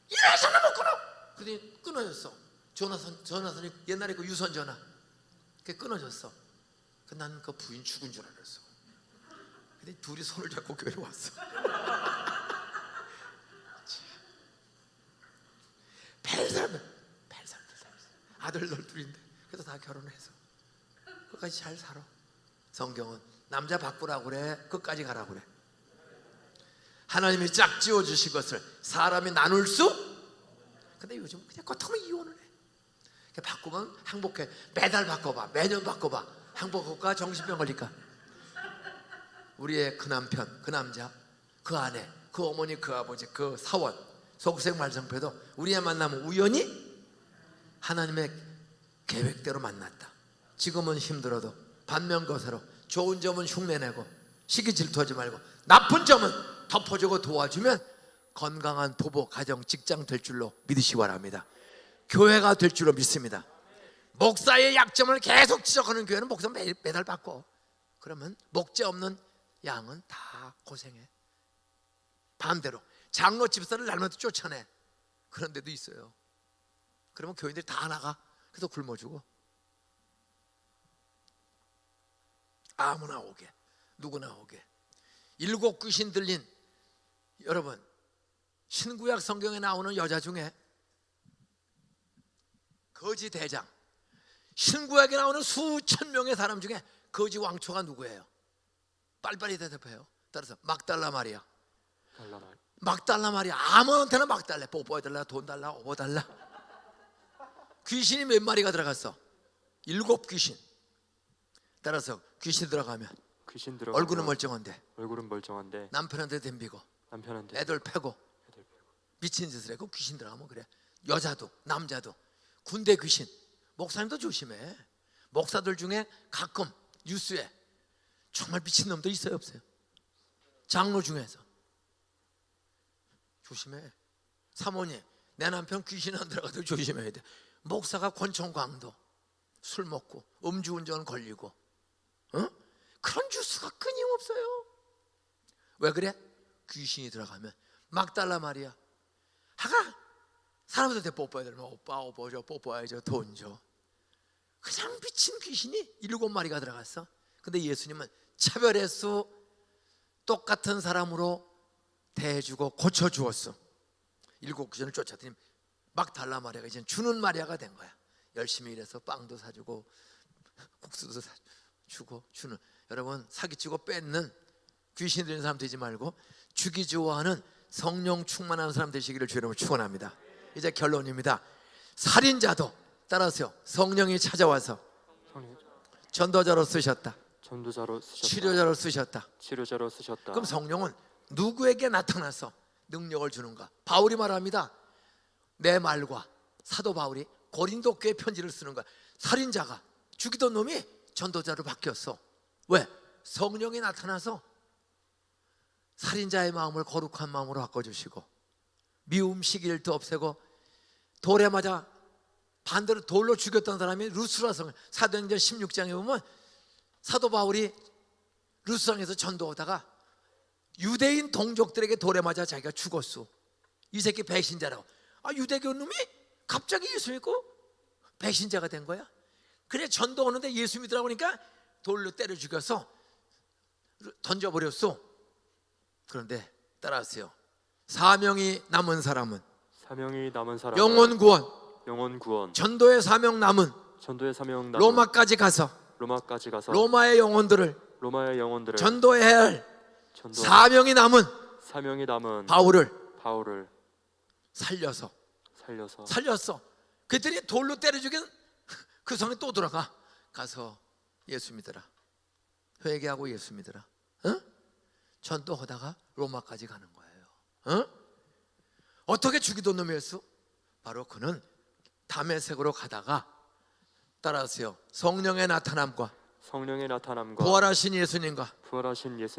이래서는 못 끊어! 그랬더니 끊어졌어. 전화선이 옛날에 그 유선 전화. 그게 끊어졌어. 나는 그 부인 죽은 줄 알았어. 근데 둘이 손을 잡고 교회로 왔어. 별 사람들 다 있어. 아들들 둘인데. 그래서 다 다 결혼해서 끝까지 잘 살아. 성경은 남자 바꾸라고 그래, 끝까지 가라고 그래. 하나님이 짝 지어주신 것을 사람이 나눌 수. 근데 요즘 그냥 고통을 이혼을 해. 바꾸면 행복해. 매달 바꿔봐, 매년 바꿔봐. 행복할까 정신병 걸릴까? 우리의 그 남편, 그 남자, 그 아내, 그 어머니, 그 아버지, 그 사원, 속생 말성표도 우리의 만남은 우연히 하나님의 계획대로 만났다. 지금은 힘들어도 반면교사로 좋은 점은 흉내내고 시기 질투하지 말고 나쁜 점은 덮어주고 도와주면 건강한 부부, 가정, 직장 될 줄로 믿으시기 바랍니다. 교회가 될 줄로 믿습니다. 목사의 약점을 계속 지적하는 교회는 목사 매달 바꿔. 그러면 목재 없는 양은 다 고생해. 반대로 장로 집사를 날마다 쫓아내. 그런 데도 있어요. 그러면 교인들이 다 나가. 그래서 굶어주고 아무나 오게, 누구나 오게. 7 귀신 들린, 여러분 신구약 성경에 나오는 여자 중에 거지 대장, 신구약에 나오는 수천 명의 사람 중에 거지 왕초가 누구예요? 빨리빨리 대답해요. 따라서 막달라 마리아. 막달라 마리아. 아무한테나 막 달래. 뽀뽀해달라, 돈 달라, 오버 달라. 귀신이 몇 마리가 들어갔어? 7 귀신. 따라서 귀신 들어가면 얼굴은 멀쩡한데 남편한테 덤비고 애들 패고 미친 짓을 해고 귀신 들어가면 그래. 여자도 남자도. 군대 귀신. 목사님도 조심해. 목사들 중에 가끔 뉴스에 정말 미친놈도 있어요, 없어요? 장로 중에서 조심해. 사모님, 내 남편 귀신 안 들어가도 조심해야 돼. 목사가 권총광도 술 먹고 음주운전 걸리고 그런 뉴스가 끊임없어요. 왜 그래? 귀신이 들어가면 막달라 마리아. 하가 사람들한테 뽀뽀해야 되면 오빠 오빠 뽀뽀해야죠, 돈 줘. 그냥 미친 귀신이 7마리가 들어갔어. 근데 예수님은 차별했어. 똑같은 사람으로 대해주고 고쳐주었어. 7 귀신을 쫓아더니 막달라 마리아가 이제 주는 마리아가 된 거야. 열심히 일해서 빵도 사주고 국수도 사주고 주는. 여러분 사기치고 뺏는 귀신 들린 사람 되지 말고 주기 좋아하는 성령 충만한 사람 되시기를 주의 이름으로 축원합니다. 이제 결론입니다. 살인자도 따라서요, 성령이 찾아와서 전도자로 쓰셨다. 치료자로 쓰셨다. 그럼 성령은 누구에게 나타나서 능력을 주는가? 바울이 말합니다. 내 말과 사도 바울이 고린도 교회 편지를 쓰는 거야. 살인자가 죽이던 놈이 전도자로 바뀌었어. 왜? 성령이 나타나서 살인자의 마음을 거룩한 마음으로 바꿔주시고 미움 시기를 또 없애고 돌에 맞아 반대로 돌로 죽였던 사람이 루스라성. 사도행전 16장에 보면 사도 바울이 루스성에서 전도하다가 유대인 동족들에게 돌에 맞아 자기가 죽었어. 이 새끼 배신자라고. 유대교 놈이 갑자기 예수 믿고 배신자가 된 거야. 그래 전도하는데 예수 믿으라고 하니까 돌로 때려 죽여서 던져버렸어. 그런데 따라하세요. 사명이 남은 사람은 영혼 구원. 전도의 사명 남은 로마까지 가서 로마의 영혼들을 전도해야 할 사명이 남은 바울을 살렸어. 그랬더니 돌로 때려 죽인 그 성에 또 들어가. 가서 예수 믿으라. 회개하고 예수 믿으라. 전도하다가 로마까지 가는 거예요. 어떻게 죽이던 놈이었어? 바로 그는 다메섹으로 가다가 따라하세요. 성령의 나타남과 부활하신 예수님과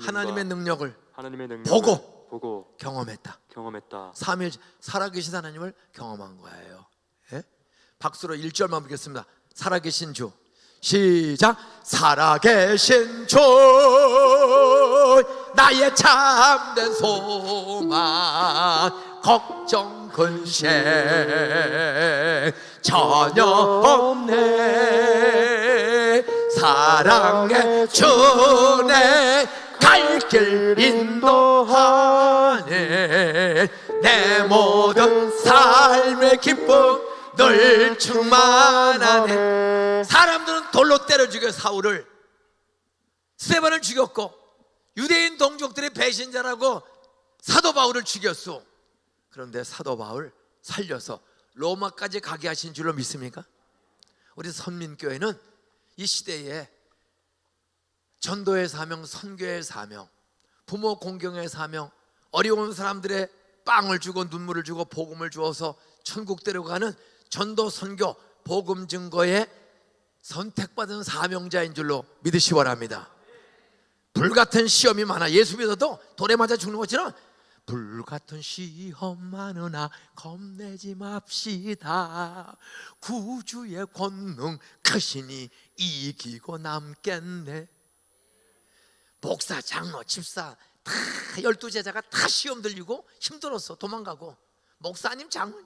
하나님의 능력을 보고 경험했다. 3일 살아계신 하나님을 경험한 거예요. 예? 박수로 1절만 보겠습니다. 살아계신 주. 시작. 살아계신 주 나의 참된 소망 걱정 근심 전혀 없네. 사랑의 주내 갈 길 인도하네. 내 모든 삶의 기쁨 널 충만하네. 사람들은 돌로 때려 죽여 사울을, 스데반을 죽였고 유대인 동족들이 배신자라고 사도 바울을 죽였소. 그런데 사도 바울 살려서 로마까지 가게 하신 줄로 믿습니까? 우리 선민교회는 이 시대에 전도의 사명, 선교의 사명, 부모 공경의 사명, 어려운 사람들의 빵을 주고 눈물을 주고 복음을 주어서 천국 데려가는 전도, 선교, 복음 증거에 선택받은 사명자인 줄로 믿으시 바랍니다. 불같은 시험이 많아. 예수 믿어도 돌에 맞아 죽는 것처럼 불같은 시험 많으나 겁내지 맙시다. 구주의 권능 크시니 이기고 남겠네. 목사, 장로, 집사 다 12제자가 다 시험 들리고 힘들었어. 도망가고 목사님, 장로님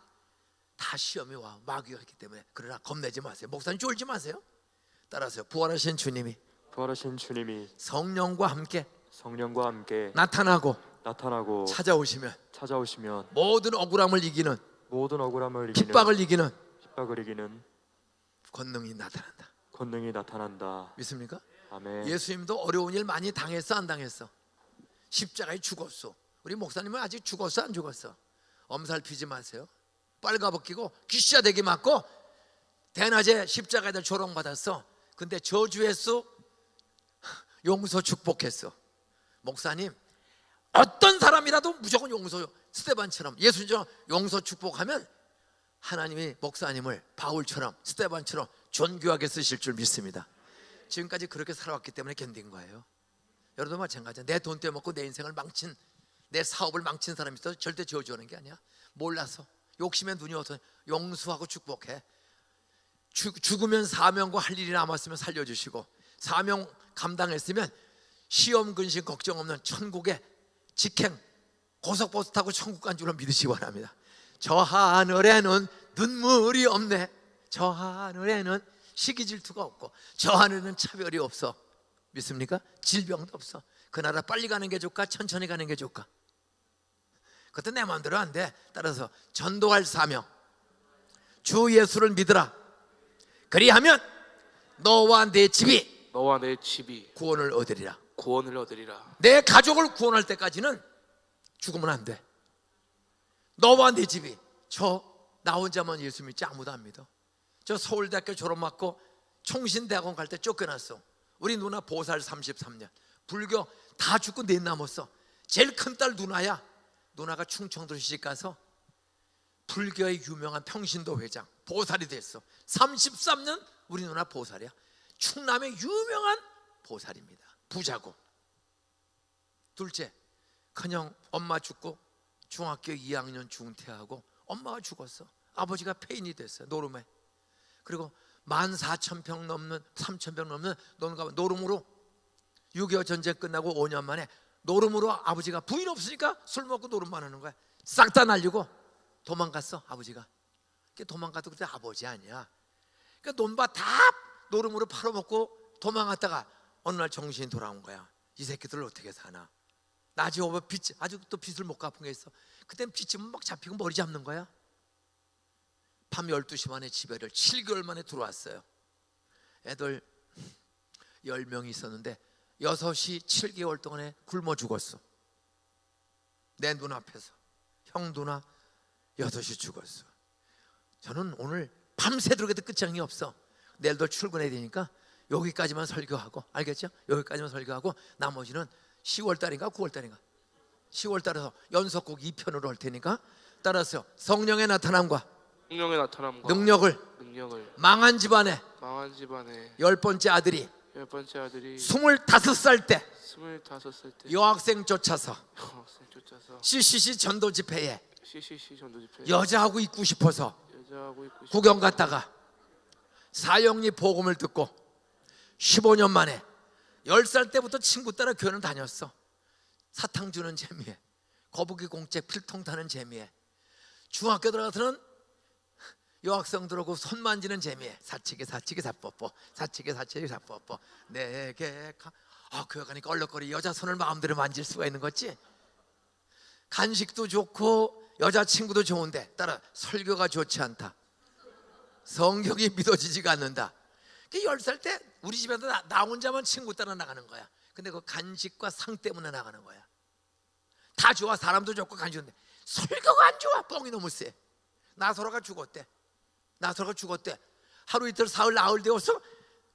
다 시험이 와, 마귀가 있기 때문에. 그러나 겁내지 마세요. 목사님 쫄지 마세요. 따라서요. 부활하신 주님이 성령과 함께 나타나고 찾아오시면 모든 억울함을 이기는 핍박을 이기는 권능이 나타난다. 믿습니까? 아멘. 예수님도 어려운 일 많이 당했어, 안 당했어? 십자가에 죽었어. 우리 목사님은 아직 죽었어, 안 죽었어? 엄살 피지 마세요. 빨가벗기고 귀시야되게 맞고 대낮에 십자가에다 조롱받았어. 근데 저주했어, 용서 축복했어. 목사님, 어떤 사람이라도 무조건 용서, 스데반처럼 예수님처럼 용서 축복하면 하나님이 목사님을 바울처럼 스데반처럼 존귀하게 쓰실 줄 믿습니다. 지금까지 그렇게 살아왔기 때문에 견딘 거예요. 여러분도 마찬가지야. 내 돈 떼먹고 내 인생을 망친, 내 사업을 망친 사람이 있어도 절대 저주하는 게 아니야. 몰라서 욕심에 눈이 어서 용서하고 축복해. 죽으면 사명과 할 일이 남았으면 살려주시고, 사명 감당했으면 시험 근심 걱정 없는 천국의 직행 고속버스 타고 천국 간 줄로 믿으시기 바랍니다. 저 하늘에는 눈물이 없네. 저 하늘에는 시기 질투가 없고, 저 하늘에는 차별이 없어. 믿습니까? 질병도 없어. 그 나라 빨리 가는 게 좋을까, 천천히 가는 게 좋을까? 그것도 내 마음대로 안 돼. 따라서 전도할 사명, 주 예수를 믿으라. 그리하면 너와 내 집이 구원을 얻으리라. 내 가족을 구원할 때까지는 죽으면 안 돼. 너와 내 집이. 나 혼자만 예수 믿지 아무도 안 믿어. 저 서울대학교 졸업받고 총신대학원 갈 때 쫓겨났어. 우리 누나 보살 33년, 불교 다 죽고 넷 남았어. 제일 큰 딸 누나야. 누나가 충청도 시집 가서 불교의 유명한 평신도 회장, 보살이 됐어. 33년 우리 누나 보살이야. 충남의 유명한 보살입니다. 부자고. 둘째, 큰형 엄마 죽고 중학교 2학년 중퇴하고 엄마가 죽었어. 아버지가 폐인이 됐어요. 노름에. 그리고 14,000평 넘는 3,000평 넘는 노름으로 6.25 전쟁 끝나고 5년 만에 노름으로 아버지가 부인 없으니까 술 먹고 노름만 하는 거야. 싹 다 날리고 도망갔어. 아버지가. 도망가도 그때 아버지 아니야. 그러니까 논밭 다 노름으로 팔아먹고 도망갔다가 어느 날 정신이 돌아온 거야. 이 새끼들 어떻게 사나. 낮에 오면 빚, 아직도 빚을 못 갚은 게 있어. 그땐 빚지면 막 잡히고 머리 잡는 거야. 밤 12시 만에 집에를 7개월 만에 들어왔어요. 애들 10명이 있었는데 6이 7개월 동안에 굶어 죽었어. 내 눈앞에서. 형 누나 6이 죽었어. 저는 오늘 밤새도록 해도 끝장이 없어. 내일도 출근해야 되니까 여기까지만 설교하고, 알겠죠? 여기까지만 설교하고 나머지는 10월달인가 9월달인가 10월달에서 연속곡 2편으로 할 테니까 따라서 성령의 나타남과 능력을 망한 집안에 10번째 아들이 25살 때 여학생 쫓아서 CCC 전도 집회에 여자하고 있고 싶어서 구경 갔다가 사형리 복음을 듣고 15년 만에 10살 때부터 친구 따라 교회는 다녔어. 사탕 주는 재미에, 거북이 공책 필통 타는 재미에, 중학교 들어가서는 여학생들하고 손 만지는 재미에 사치기 사뽀뽀 사치기 사뽀뽀 내게 교회 가니까 얼렁거리 여자 손을 마음대로 만질 수가 있는 거지. 간식도 좋고 여자친구도 좋은데 따라 설교가 좋지 않다. 성경이 믿어지지가 않는다. 10살 때 우리 집에서 나 혼자만 친구 따라 나가는 거야. 근데 그 간식과 상 때문에 나가는 거야. 다 좋아, 사람도 좋고 간식인데 설교가 안 좋아. 뻥이 너무 세. 나사로가 죽었대. 나사로가 죽었대. 하루 이틀 사흘 나흘 되어서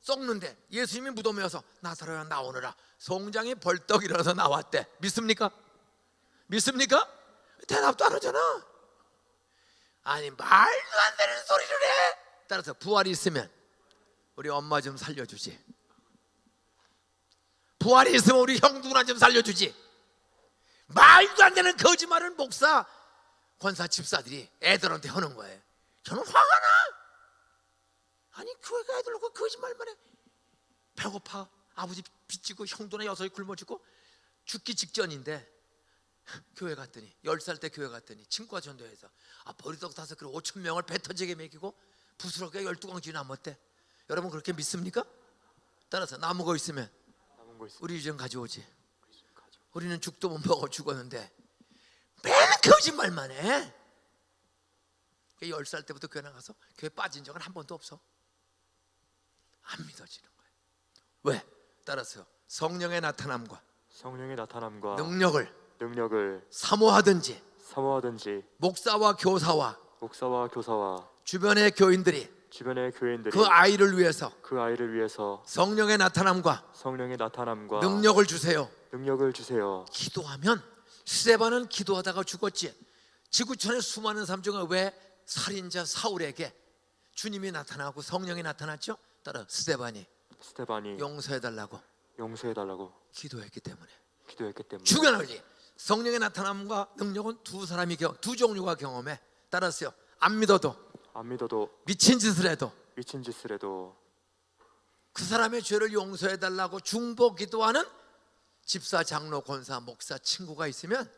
썩는데 예수님이 무덤에 와서 나사로야 나오너라. 송장이 벌떡 일어나서 나왔대. 믿습니까? 믿습니까? 대답도 안 하잖아. 아니 말도 안 되는 소리를 해. 따라서 부활이 있으면 우리 엄마 좀 살려주지. 부활이 있으면 우리 형 누나 좀 살려주지. 말도 안 되는 거짓말을 목사, 권사, 집사들이 애들한테 하는 거예요. 저는 화가 나. 아니 교회가 애들 놓고 거짓말만 해. 배고파, 아버지 빚지고 형 누나 6이 굶어 죽고 죽기 직전인데 교회 갔더니 10살 때 교회 갔더니 친구가 전도해서 버리떡 타서 그 5천 명을 배 터지게 먹이고 부스럽게 12광지 남았대. 여러분 그렇게 믿습니까? 따라서 남은 거 있으면 우리 좀 가져오지. 우리는 죽도 못 먹어 죽었는데 맨 거짓말만 해. 10살 때부터 교회 나가서 교회 빠진 적은 한 번도 없어. 안 믿어지는 거예요. 왜? 따라서 성령의 나타남과 능력을 사모하든지 목사와 교사와 주변의 교인들이 그 아이를 위해서 성령의 나타남과 능력을 주세요. 기도하면 스데반은 기도하다가 죽었지. 지구촌의 수많은 사람 중에 왜 살인자 사울에게 주님이 나타나고 성령이 나타났죠? 따라 스데반이 용서해달라고 기도했기 때문에. 중요한 거지. 성령의 나타남과 능력은 두 종류가 경험해. 따라서요, 안 믿어도 미친 짓을 해도 그 사람의 죄를 용서해달라고 중보 기도하는 집사, 장로, 권사, 목사 친구가 있으면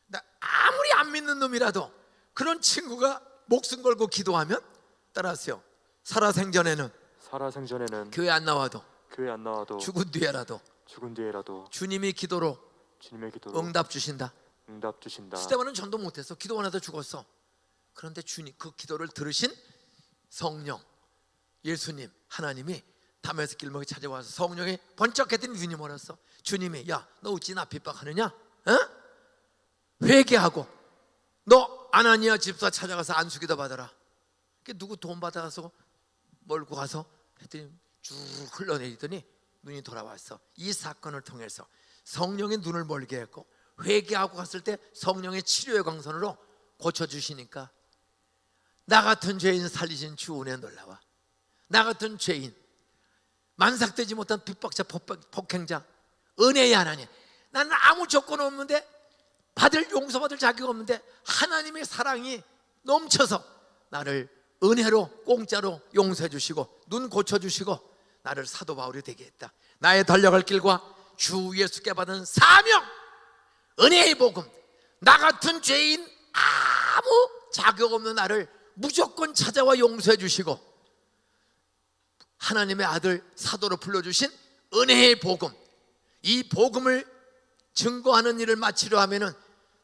나 아무리 안 믿는 놈이라도 그런 친구가 목숨 걸고 기도하면 따라서요, 살아생전에는 교회 안 나와도 죽은 뒤에라도 주님이 기도로 응답 주신다. 스데반은 전도 못했어. 기도 안 하다 죽었어. 그런데 주님 그 기도를 들으신 성령, 예수님, 하나님이 담에색 길목에 찾아와서 성령이 번쩍했더니 눈이 멀었어. 주님이 야, 너 어찌 나 핍박하느냐? 회개하고 너 아나니아 집사 찾아가서 안수기도 받아라. 누구 돈 받아서 몰고 가서 했더니 쭉 흘러내리더니 눈이 돌아왔어. 이 사건을 통해서 성령의 눈을 멀게 했고 회개하고 갔을 때 성령의 치료의 광선으로 고쳐주시니까 나 같은 죄인 살리신 주 은혜 놀라워. 나 같은 죄인, 만삭되지 못한 핍박자, 폭행자, 은혜의 하나님, 나는 아무 조건 없는데 용서받을 자격 없는데 하나님의 사랑이 넘쳐서 나를 은혜로 공짜로 용서해 주시고 눈 고쳐주시고 나를 사도 바울이 되게 했다. 나의 달려갈 길과 주 예수께 받은 사명, 은혜의 복음, 나 같은 죄인 아무 자격 없는 나를 무조건 찾아와 용서해 주시고 하나님의 아들 사도로 불러주신 은혜의 복음, 이 복음을 증거하는 일을 마치려 하면은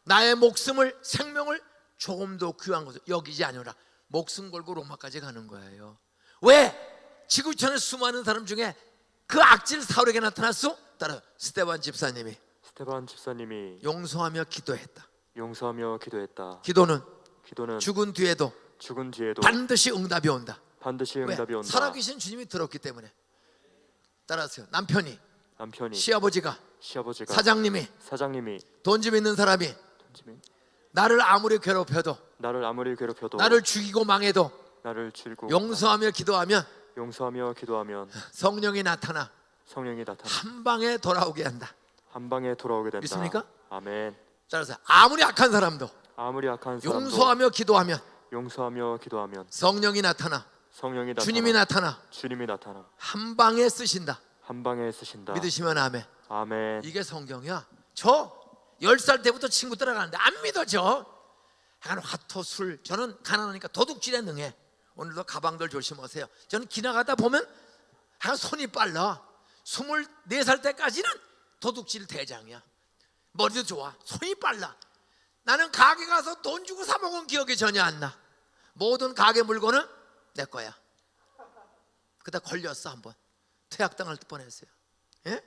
나의 목숨을, 생명을 조금도 귀한 것을 여기지 않으라. 목숨 걸고 로마까지 가는 거예요. 왜? 지구촌의 수많은 사람 중에 그 악질 사울에게 나타났어? 따라 스데반 집사님이 용서하며 기도했다. 기도는 죽은 뒤에도 반드시 응답이 온다. 왜? 살아계신 주님이 들었기 때문에. 따라서요, 남편이 시아버지가 사장님이 돈 좀 있는 사람이 나를 아무리 괴롭혀도 나를 죽이고 망해도 용서하며 기도하면 성령이 나타나 한 방에 돌아오게 한다. 믿습니까? 아멘. 따라서 아무리 악한 사람도 용서하며 기도하면 성령이 나타나 주님이 나타나 한 방에 쓰신다. 믿으시면 아멘. 이게 성경이야. 저 10살 때부터 친구 따라가는데 안 믿어져. 약간 화토, 술. 저는 가난하니까 도둑질에 능해. 오늘도 가방들 조심하세요. 저는 지나가다 보면 손이 빨라. 24살 때까지는 도둑질 대장이야. 머리도 좋아. 손이 빨라. 나는 가게 가서 돈 주고 사 먹은 기억이 전혀 안 나. 모든 가게 물건은 내 거야. 그다 걸렸어 한번. 퇴학당할 뻔했어요. 예?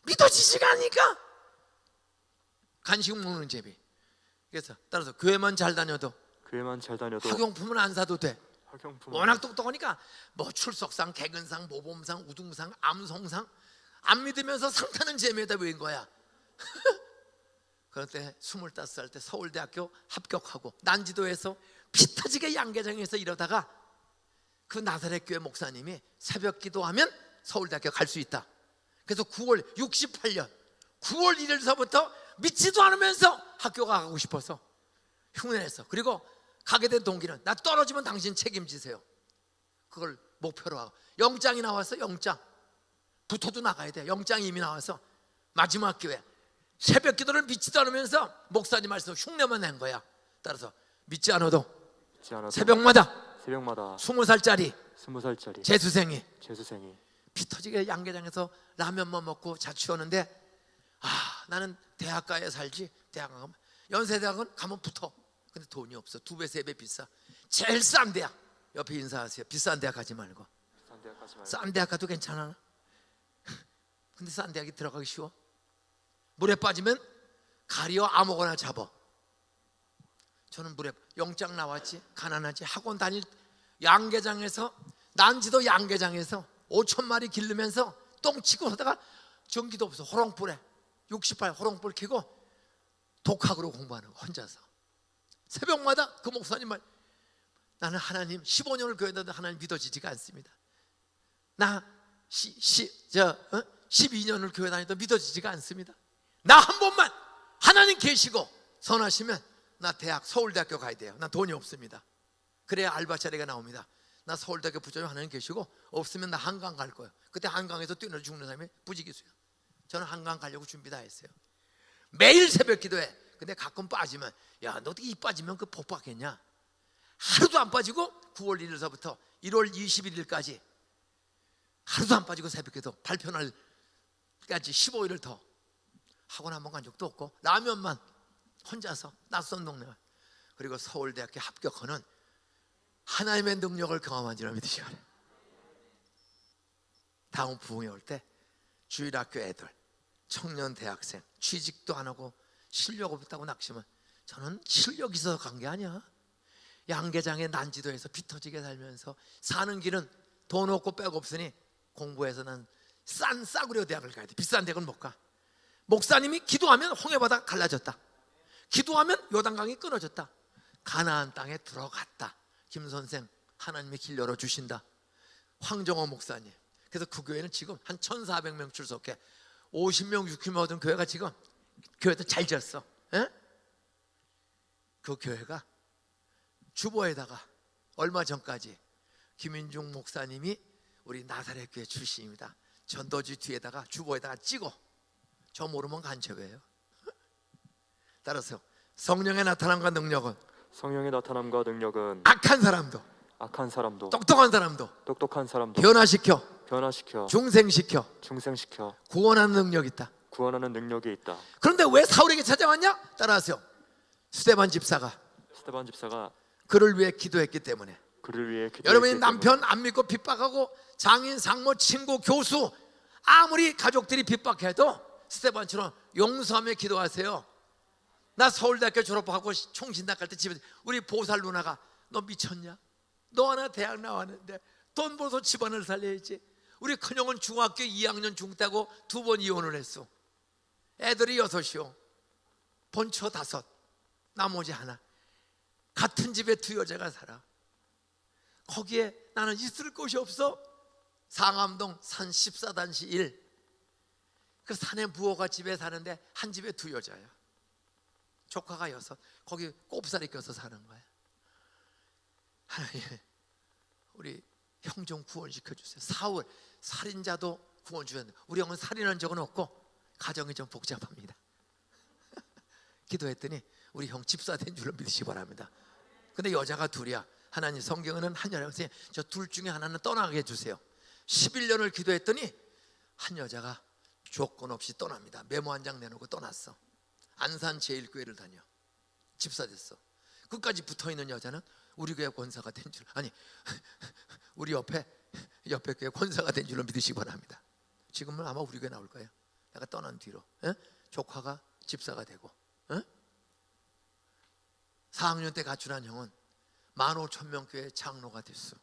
믿어지지가 않으니까 간식 먹는 재미. 그래서 따라서 교회만 잘 다녀도 교회만 잘 다녀도 학용품은 안 사도 돼. 학용품 워낙 똑똑하니까 뭐 출석상, 개근상, 모범상, 우등상, 암송상 안 믿으면서 상 타는 재미에다 외인 거야. 그럴 때 25살 때 서울대학교 합격하고 난지도에서 피 터지게 양계장에서 이러다가 그 나사렛 교회 목사님이 새벽 기도하면 서울대학교 갈 수 있다. 그래서 68년 9월 1일서부터 믿지도 않으면서 학교 가고 싶어서 흉내냈어. 그리고 가게 된 동기는 나 떨어지면 당신 책임지세요. 그걸 목표로 하고 영장이 나왔어. 영장 붙어도 나가야 돼. 영장이 이미 나와서 마지막 기회 새벽 기도를 믿지도 않으면서 목사님 말씀 흉내만 낸 거야. 따라서 믿지 않아도 새벽마다 20살짜리 20살짜리 재수생이 피 터지게 양계장에서 라면만 먹고 자취하는데 나는 대학가에 살지. 대학 가면 연세대학은 가면 붙어. 근데 돈이 없어. 2배 3배 비싸. 제일 싼 대학 옆에 인사하세요. 비싼 대학 가지 말고. 싼 대학 가도 괜찮아. 근데 싼 대학이 들어가기 쉬워? 물에 빠지면 가리어 아무거나 잡아. 저는 물에 영장 나왔지. 가난하지. 학원 다닐 양계장에서 난지도 양계장에서 5천 마리 기르면서 똥 치고 하다가 전기도 없어. 호롱불에 68 호롱불 켜고 독학으로 공부하는 거 혼자서. 새벽마다 그 목사님 말 나는 하나님 15년을 교회 다녔는데 하나님 믿어지지가 않습니다. 나 12년을 교회 다니도 믿어지지가 않습니다. 나 한 번만 하나님 계시고 선하시면 나 대학 서울대학교 가야 돼요. 나 돈이 없습니다. 그래야 알바 자리가 나옵니다. 나 서울대학교 붙으면 하나님 계시고 없으면 나 한강 갈 거예요. 그때 한강에서 뛰놀아 죽는 사람이 부지기수요. 저는 한강 가려고 준비 다 했어요. 매일 새벽 기도해. 근데 가끔 빠지면 야 너 어떻게 이 빠지면 그 복 받겠냐. 하루도 안 빠지고 9월 1일서부터 1월 21일까지 하루도 안 빠지고 새벽 기도 발표 날까지 15일을 더 학원 한 번 간 적도 없고 라면만 혼자서 낯선 동네. 그리고 서울대학교 합격하는 하나님의 능력을 경험한 줄을 믿으시오. 다음 부흥이 올 때 주일학교 애들, 청년 대학생 취직도 안 하고 실력 없다고 낙심은 저는 실력 있어서 간 게 아니야. 양계장의 난지도에서 피 터지게 살면서 사는 길은 돈 없고 백 없으니 공부해서 난 싼 싸구려 대학을 가야 돼. 비싼 대학은 못 가. 목사님이 기도하면 홍해바다 갈라졌다. 기도하면 요단강이 끊어졌다. 가나안 땅에 들어갔다. 김 선생 하나님이 길 열어주신다. 황정호 목사님. 그래서 그 교회는 지금 한 1,400명 출석해 50명 60명 얻은 교회가 지금 교회도 잘 지었어. 에? 그 교회가 주보에다가 얼마 전까지 김인중 목사님이 우리 나사렛 교회 출신입니다. 전도지 뒤에다가 주보에다가 찍어. 저 모르면 간첩이에요. 따라서 성령의 나타남과 능력은 악한 사람도 똑똑한 사람도 변화시켜 중생시켜 구원하는 능력이 있다. 그런데 왜 사울에게 찾아왔냐? 따라하세요. 스데반 집사가 그를 위해 기도했기 때문에. 여러분이 남편 안 믿고 핍박하고 장인, 상모, 친구, 교수 아무리 가족들이 핍박해도 스데반처럼 용서하며 기도하세요. 나 서울대학교 졸업하고 총신당 갈 때 집에 우리 보살 누나가 너 미쳤냐? 너 하나 대학 나왔는데 돈 벌어서 집안을 살려야지. 우리 큰형은 중학교 2학년 중퇴하고 2번 이혼을 했어. 애들이 6이요. 본처 5, 나머지 하나. 같은 집에 2 여자가 살아. 거기에 나는 있을 곳이 없어. 상암동 산 14단지 1. 그 산에 부호가 집에 사는데 한 집에 2 여자야. 조카가 6. 거기 꼽살이 껴서 사는 거야. 하나님, 우리 형 좀 구원시켜 주세요. 사울 살인자도 구원 주셨는데 우리 형은 살인한 적은 없고 가정이 좀 복잡합니다. 기도했더니 우리 형 집사 된 줄로 믿으시기 바랍니다. 근데 여자가 2이야. 하나님 성경에는 한 여자가 저 둘 중에 하나는 떠나게 해주세요. 11년을 기도했더니 한 여자가 조건 없이 떠납니다. 메모 한 장 내놓고 떠났어. 안산 제일교회를 다녀. 집사 됐어. 끝까지 붙어있는 여자는 우리 교회 권사가 된 줄, 아니 우리 옆에 교회 권사가 된 줄로 믿으시기 바랍니다. 지금은 아마 우리 교회 나올 거예요. 내가 떠난 뒤로 조카가 집사가 되고 4학년 때 가출한 형은 15,000명 교회 장로가 됐어.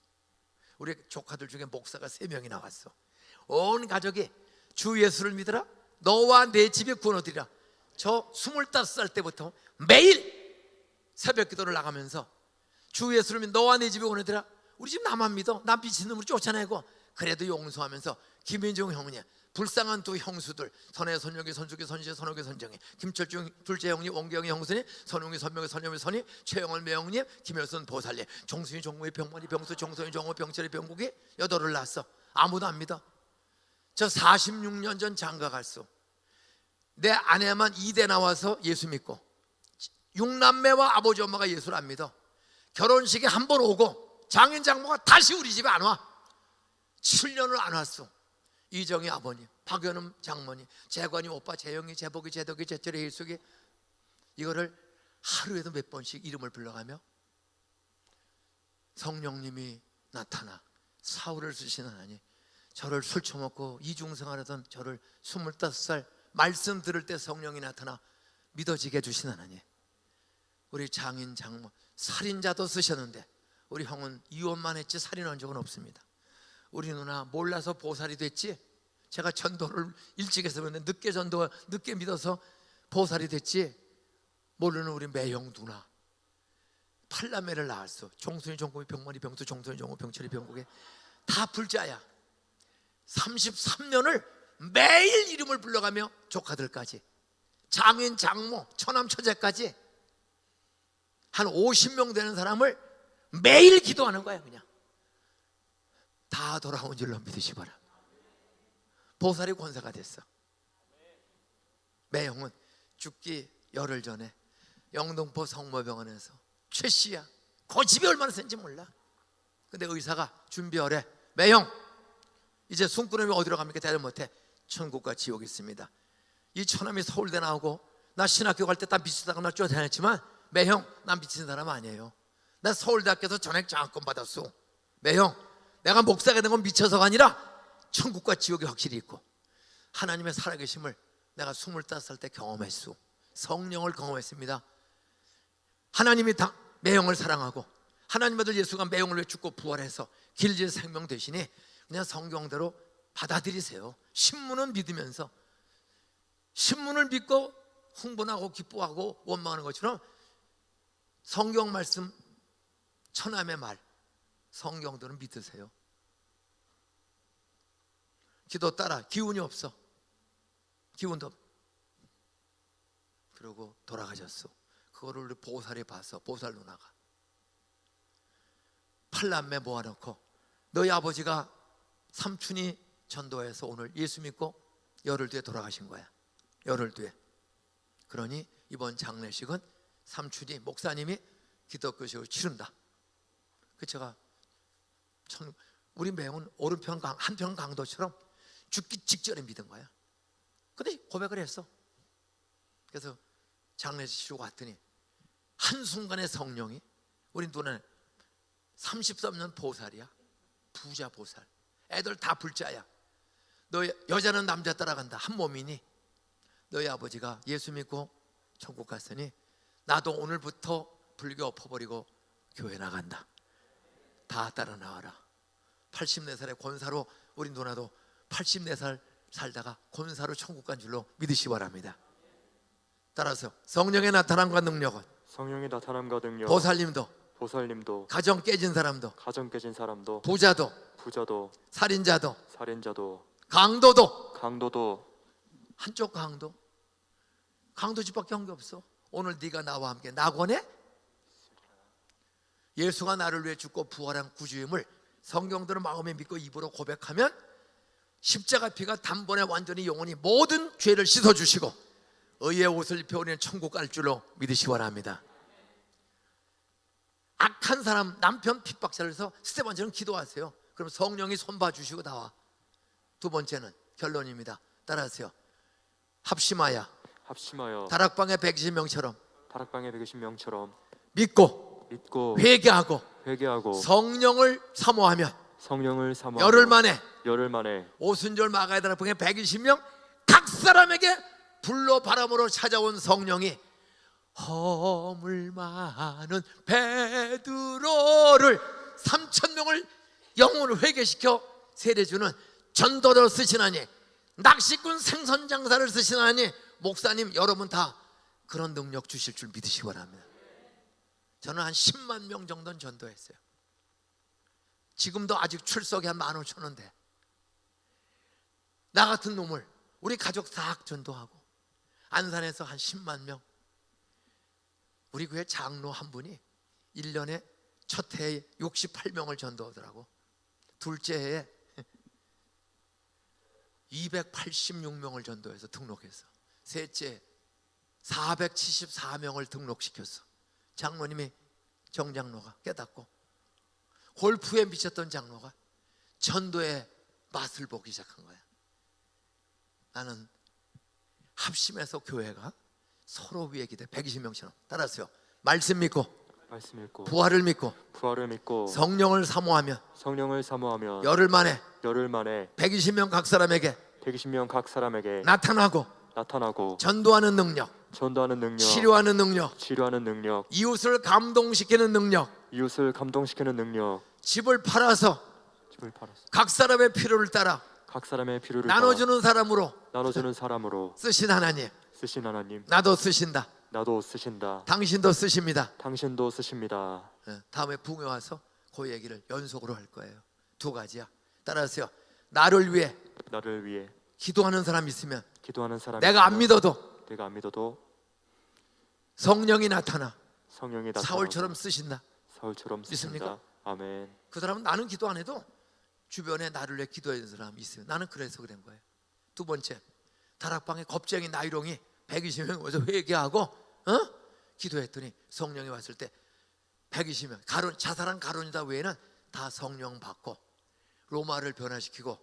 우리 조카들 중에 목사가 3명이 나왔어. 온 가족이 주 예수를 믿으라, 너와 내 집에 구원 얻으리라. 저 25살 때부터 매일 새벽 기도를 나가면서 주 예수를 믿 너와 내 집에 구원 얻으리라. 우리 집 나만 믿어, 나 미친 놈으로 쫓아내고 그래도 용서하면서 김민종 형님, 불쌍한 두 형수들, 선혜 선영이 선숙이 선시 선옥이 선정이, 김철중 둘째 형님, 원경이 형수님, 선웅이 선명이 선영이 선이, 최영월 매형님, 김효선 보살님, 종순이 종무의 병원이 병수, 종선이 종무 병철이 병국이 8을 낳았어. 아무도 안 믿어. 저 46년 전 장가 갔어. 내 아내만 2대 나와서 예수 믿고 6남매와 아버지 엄마가 예수를 안 믿어. 결혼식에 한 번 오고 장인 장모가 다시 우리 집에 안 와. 7년을 안 왔어. 이정희 아버님, 박연음 장모님, 재관이 오빠, 재영이, 재복이, 재덕이, 재철이, 일숙이, 이거를 하루에도 몇 번씩 이름을 불러가며 성령님이 나타나 사울을 쓰시는 하나님, 저를 술 처먹고 이중생활하던 저를 25살 말씀 들을 때 성령이 나타나 믿어지게 해주신 하나님, 우리 장인 장모 살인자도 쓰셨는데 우리 형은 이혼만 했지 살인한 적은 없습니다. 우리 누나 몰라서 보살이 됐지, 제가 전도를 일찍 해서 그런데 늦게 믿어서 보살이 됐지, 모르는 우리 매형 누나 8남매를 낳았어. 종순이 종국이 병머리 병수, 종순이 종국 병철이 병국에 다 불자야. 33년을 매일 이름을 불러가며 조카들까지, 장인 장모 처남 처제까지 한 50명 되는 사람을 매일 기도하는 거야. 그냥 다 돌아온 줄로 믿으시 바랍니다. 보살이 권사가 됐어. 매형은 죽기 열흘 전에 영등포 성모병원에서 최씨야, 고집이 얼마나 센지 몰라. 근데 의사가 준비하래. 매형 이제 숨구름이 어디로 갑니까? 대답 못해. 천국과 지옥이 있습니다. 이 처남이 서울대 나오고 나 신학교 갈 때 다 미치다가 나 쫓아냈지만 매형 난 미친 사람 아니에요. 나 서울대학교에서 전액 장학금 받았어. 매형 내가 목사가 된 건 미쳐서가 아니라 천국과 지옥이 확실히 있고 하나님의 살아계심을 내가 25살 때 경험했어. 성령을 경험했습니다. 하나님이 매형을 사랑하고 하나님 아들 예수가 매형을 위해 죽고 부활해서 길질 생명 되시니 그냥 성경대로 받아들이세요. 신문은 믿으면서, 신문을 믿고 흥분하고 기뻐하고 원망하는 것처럼 성경 말씀, 처남의 말, 성경들은 믿으세요. 기도 따라 기운이 없어. 기운도 없. 그러고 돌아가셨어. 그거를 우리 보살이 봤어. 보살 누나가 8남매 모아놓고 너희 아버지가 삼촌이 전도해서 오늘 예수 믿고 열흘 뒤에 돌아가신 거야. 열흘 뒤에. 그러니 이번 장례식은 삼촌이, 목사님이 기독교식으로 치른다. 그 제가 우리 매운 오른편 한편 강도처럼 죽기 직전에 믿은 거야. 근데 고백을 했어. 그래서 장례식 치르고 왔더니 한순간에 성령이, 우리 누나는 33년 보살이야. 부자 보살. 애들 다 불자야. 너 여자는 남자 따라간다. 한 몸이니 너희 아버지가 예수 믿고 천국 갔으니 나도 오늘부터 불교 엎어버리고 교회 나간다. 다 따라 나와라. 84살의 권사로, 우리 누나도 84살 살다가 권사로 천국 간 줄로 믿으시 바랍니다. 따라서 성령의 나타남과 능력은, 성령의 나타남과 능력, 보살님도 가정 깨진 사람도, 가정 깨진 사람도, 부자도 살인자도 강도도 한쪽 강도집밖에 한 게 없어. 오늘 네가 나와 함께 낙원에 예수가 나를 위해 죽고 부활한 구주임을 성경대로 마음에 믿고 입으로 고백하면 십자가 피가 단번에 완전히 영원히 모든 죄를 씻어주시고 의의 옷을 입혀 우리는 천국 갈 줄로 믿으시기 바랍니다. 악한 사람 남편 핍박자를 서 스테반처럼 기도하세요. 그럼 성령이 손봐 주시고 나와. 두 번째는 결론입니다. 따라하세요. 합심하여 합심하여 다락방의 120명처럼 다락방의 120명처럼 믿고 믿고 회개하고 회개하고 성령을 사모하면 성령을 사모하며 열흘 만에 오순절 마가다락 풍에 120명 각 사람에게 불로 바람으로 찾아온 성령이 허물 많은 베드로를 3,000명을 영혼을 회개시켜 세례주는 전도자로 쓰시나니, 낚시꾼 생선장사를 쓰시나니, 목사님 여러분 다 그런 능력 주실 줄 믿으시기 바랍니다. 저는 한 10만 명 정도는 전도했어요. 지금도 아직 출석이 한 15,000원 돼. 나 같은 놈을 우리 가족 다 전도하고, 안산에서 한 10만 명. 우리 교회 장로 한 분이 1년에 첫 해에 68명을 전도하더라고. 둘째 해에 286명을 전도해서 등록했어. 셋째 474명을 등록시켰어. 장로님이, 정장로가 깨닫고, 골프에 미쳤던 장로가 전도의 맛을 보기 시작한 거야. 나는 합심해서 교회가 서로 위에 기대 120명처럼 따랐어요. 말씀 믿고 부활을 믿고 성령을 사모하면 열흘 만에 120명 각 사람에게 나타나고 전도하는 능력, 치료하는 능력, 이웃을 감동시키는 능력, 집을 팔아서 각 사람의 필요를 따라 나눠주는 사람으로 쓰신 하나님, 나도 쓰신다. 당신도 쓰십니다. 다음에 붕에 와서 그 얘기를 연속으로 할 거예요. 두 가지야. 따라하세요. 나를 위해 기도하는 사람 있으면 내가 안 믿어도 성령이 나타나 사울처럼 쓰신다. 믿습니까? 아멘. 그 사람은 나는 기도 안 해도 주변에 나를 위해 기도하는 사람이 있어요. 나는 그래서 그런 거예요. 두 번째, 다락방에 겁쟁이 나이롱이 120명 와서 회개하고 기도했더니 성령이 왔을 때 120명 자살한 가룟유다 외에는 다 성령 받고 로마를 변화시키고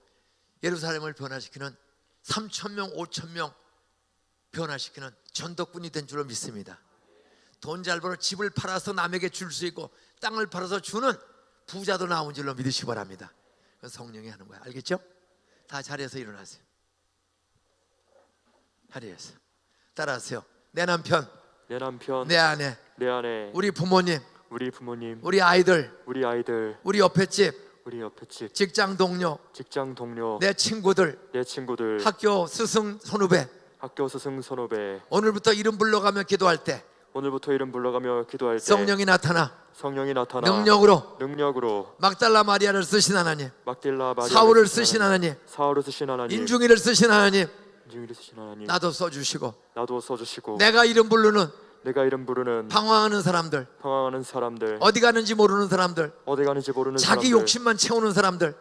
예루살렘을 변화시키는 3,000명 5,000명 변화시키는 전도꾼이 된 줄로 믿습니다. 돈 잘 벌어 집을 팔아서 남에게 줄 수 있고 땅을 팔아서 주는 부자도 나온 줄로 믿으시기 바랍니다. 그건 성령이 하는 거야. 알겠죠? 다 자리에서 일어나세요. 자리에서 따라하세요. 내 남편, 내 아내, 우리 부모님, 우리 아이들, 우리 옆에 집, 직장 동료, 내 친구들, 학교 스승 선후배, 오늘부터 이름 불러가며 기도할 때 성령이 나타나 능력으로 막달라 마리아를 쓰신 하나님, 사울을 쓰신 하나님, 인중이를 쓰신 하나님, 나도 써주시고 내가 이름 부르는 방황하는 사람들, 어디 가는지 모르는 사람들, 자기 욕심만 채우는 사람들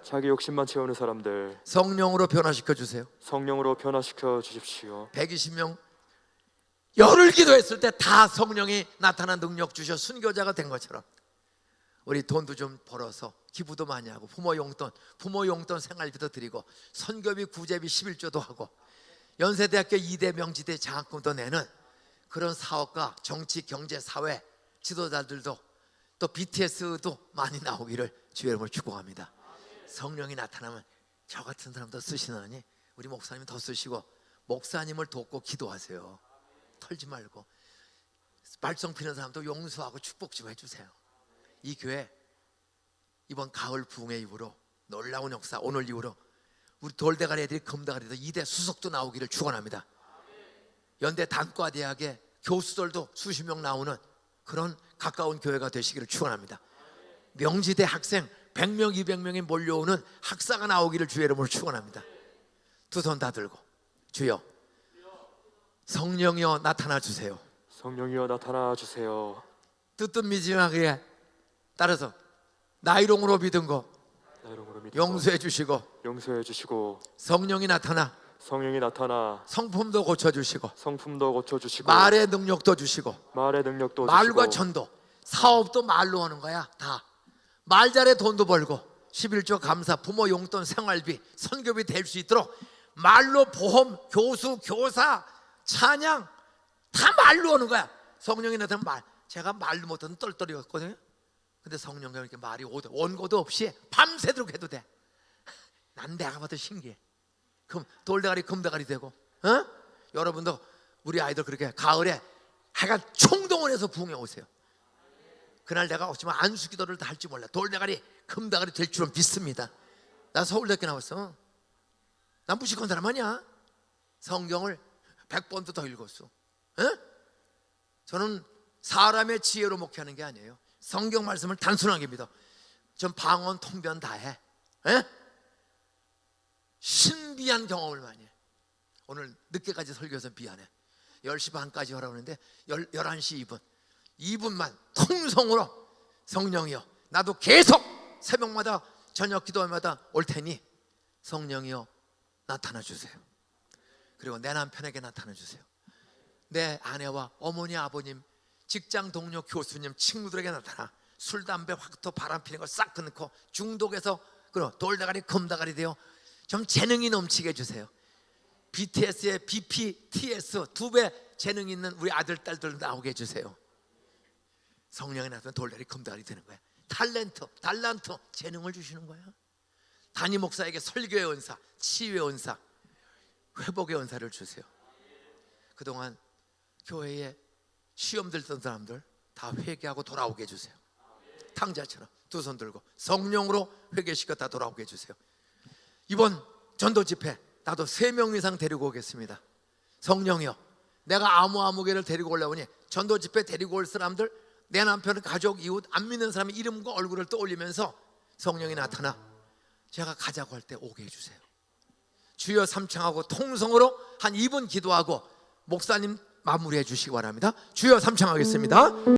성령으로 변화시켜 주세요. 120명 열흘 기도했을 때 다 성령이 나타난 능력 주셔 순교자가 된 것처럼 우리 돈도 좀 벌어서 기부도 많이 하고 부모 용돈 생활비도 드리고 선교비 구제비 11조도 하고 연세대학교 2대 명지대 장학금도 내는 그런 사업가, 정치, 경제, 사회 지도자들도 또 BTS도 많이 나오기를 주의 이름으로 축복합니다. 성령이 나타나면 저 같은 사람도 쓰시나니 우리 목사님 더 쓰시고 목사님을 돕고 기도하세요. 털지 말고 말썽 피는 사람도 용서하고 축복 좀 해주세요. 이 교회 이번 가을 부흥회 이후로 놀라운 역사, 오늘 이후로 우리 돌대가리 애들이 금대가리도 2대 수석도 나오기를 축원합니다. 연대 단과대학의 교수들도 수십 명 나오는 그런 가까운 교회가 되시기를 축원합니다. 명지대 학생 100명 200명이 몰려오는 학사가 나오기를 주의 이름으로 축원합니다. 두 손 다 들고 주여 성령이여 나타나 주세요. 뜨뜻미지하게 따라서 나이롱으로 믿은 거 용서해 주시고 성령이 나타나 성품도 고쳐주시고 말의 능력도 주시고 말과 전도 사업도 말로 하는 거야. 다 말 잘해 돈도 벌고 11조 감사 부모 용돈 생활비 선교비 될 수 있도록 말로 보험 교수 교사 찬양 다 말로 하는 거야. 성령이 나타나면 말 제가 말도 못하는 똘똘이었거든요. 근데 성령이 이렇게 말이 원고도 없이 밤새도록 해도 돼. 난 내가 봐도 신기해. 돌대가리 금대가리 되고, 여러분도 우리 아이들 그렇게 가을에 해가 총동원해서 부흥해 오세요. 그날 내가 어쩌면 안수기도를 다 할지 몰라. 돌대가리 금대가리 될 줄은 믿습니다. 나 서울대학교 나왔어. 난 무식한 사람 아니야. 성경을 100번도 더 읽었어. 저는 사람의 지혜로 목회하는 게 아니에요. 성경 말씀을 단순하게 믿어. 전 방언 통변 다 해. 신비한 경험을 많이 해. 오늘 늦게까지 설교해서 미안해. 10시 반까지 하라고 하는데 11시 2분만 통성으로 성령이여, 나도 계속 새벽마다 저녁 기도마다 올 테니 성령이여 나타나 주세요. 그리고 내 남편에게 나타나 주세요. 내 아내와 어머니, 아버님, 직장 동료, 교수님, 친구들에게 나타나 술, 담배, 확토, 바람 피는 거 싹 끊고 중독에서 돌다가리, 금다가리 되어 좀 재능이 넘치게 해주세요. BTS의 BPTS 2배 재능 있는 우리 아들, 딸들 나오게 해주세요. 성령이 나타나면 돌다리, 금다가리 되는 거야. 달란트, 재능을 주시는 거야. 담임 목사에게 설교의 은사, 치유의 은사, 회복의 은사를 주세요. 그동안 교회에 시험 들던 사람들 다 회개하고 돌아오게 해주세요. 탕자처럼 두 손 들고 성령으로 회개시켜 다 돌아오게 해주세요. 이번 전도 집회 나도 3명 이상 데리고 오겠습니다. 성령이여, 내가 아무개를 데리고 오려보니 전도 집회 데리고 올 사람들, 내 남편, 가족, 이웃, 안 믿는 사람의 이름과 얼굴을 떠올리면서 성령이 나타나 제가 가자고 할 때 오게 해주세요. 주여 삼창하고 통성으로 한 2분 기도하고 목사님 마무리해 주시기 바랍니다. 주여 삼창하겠습니다.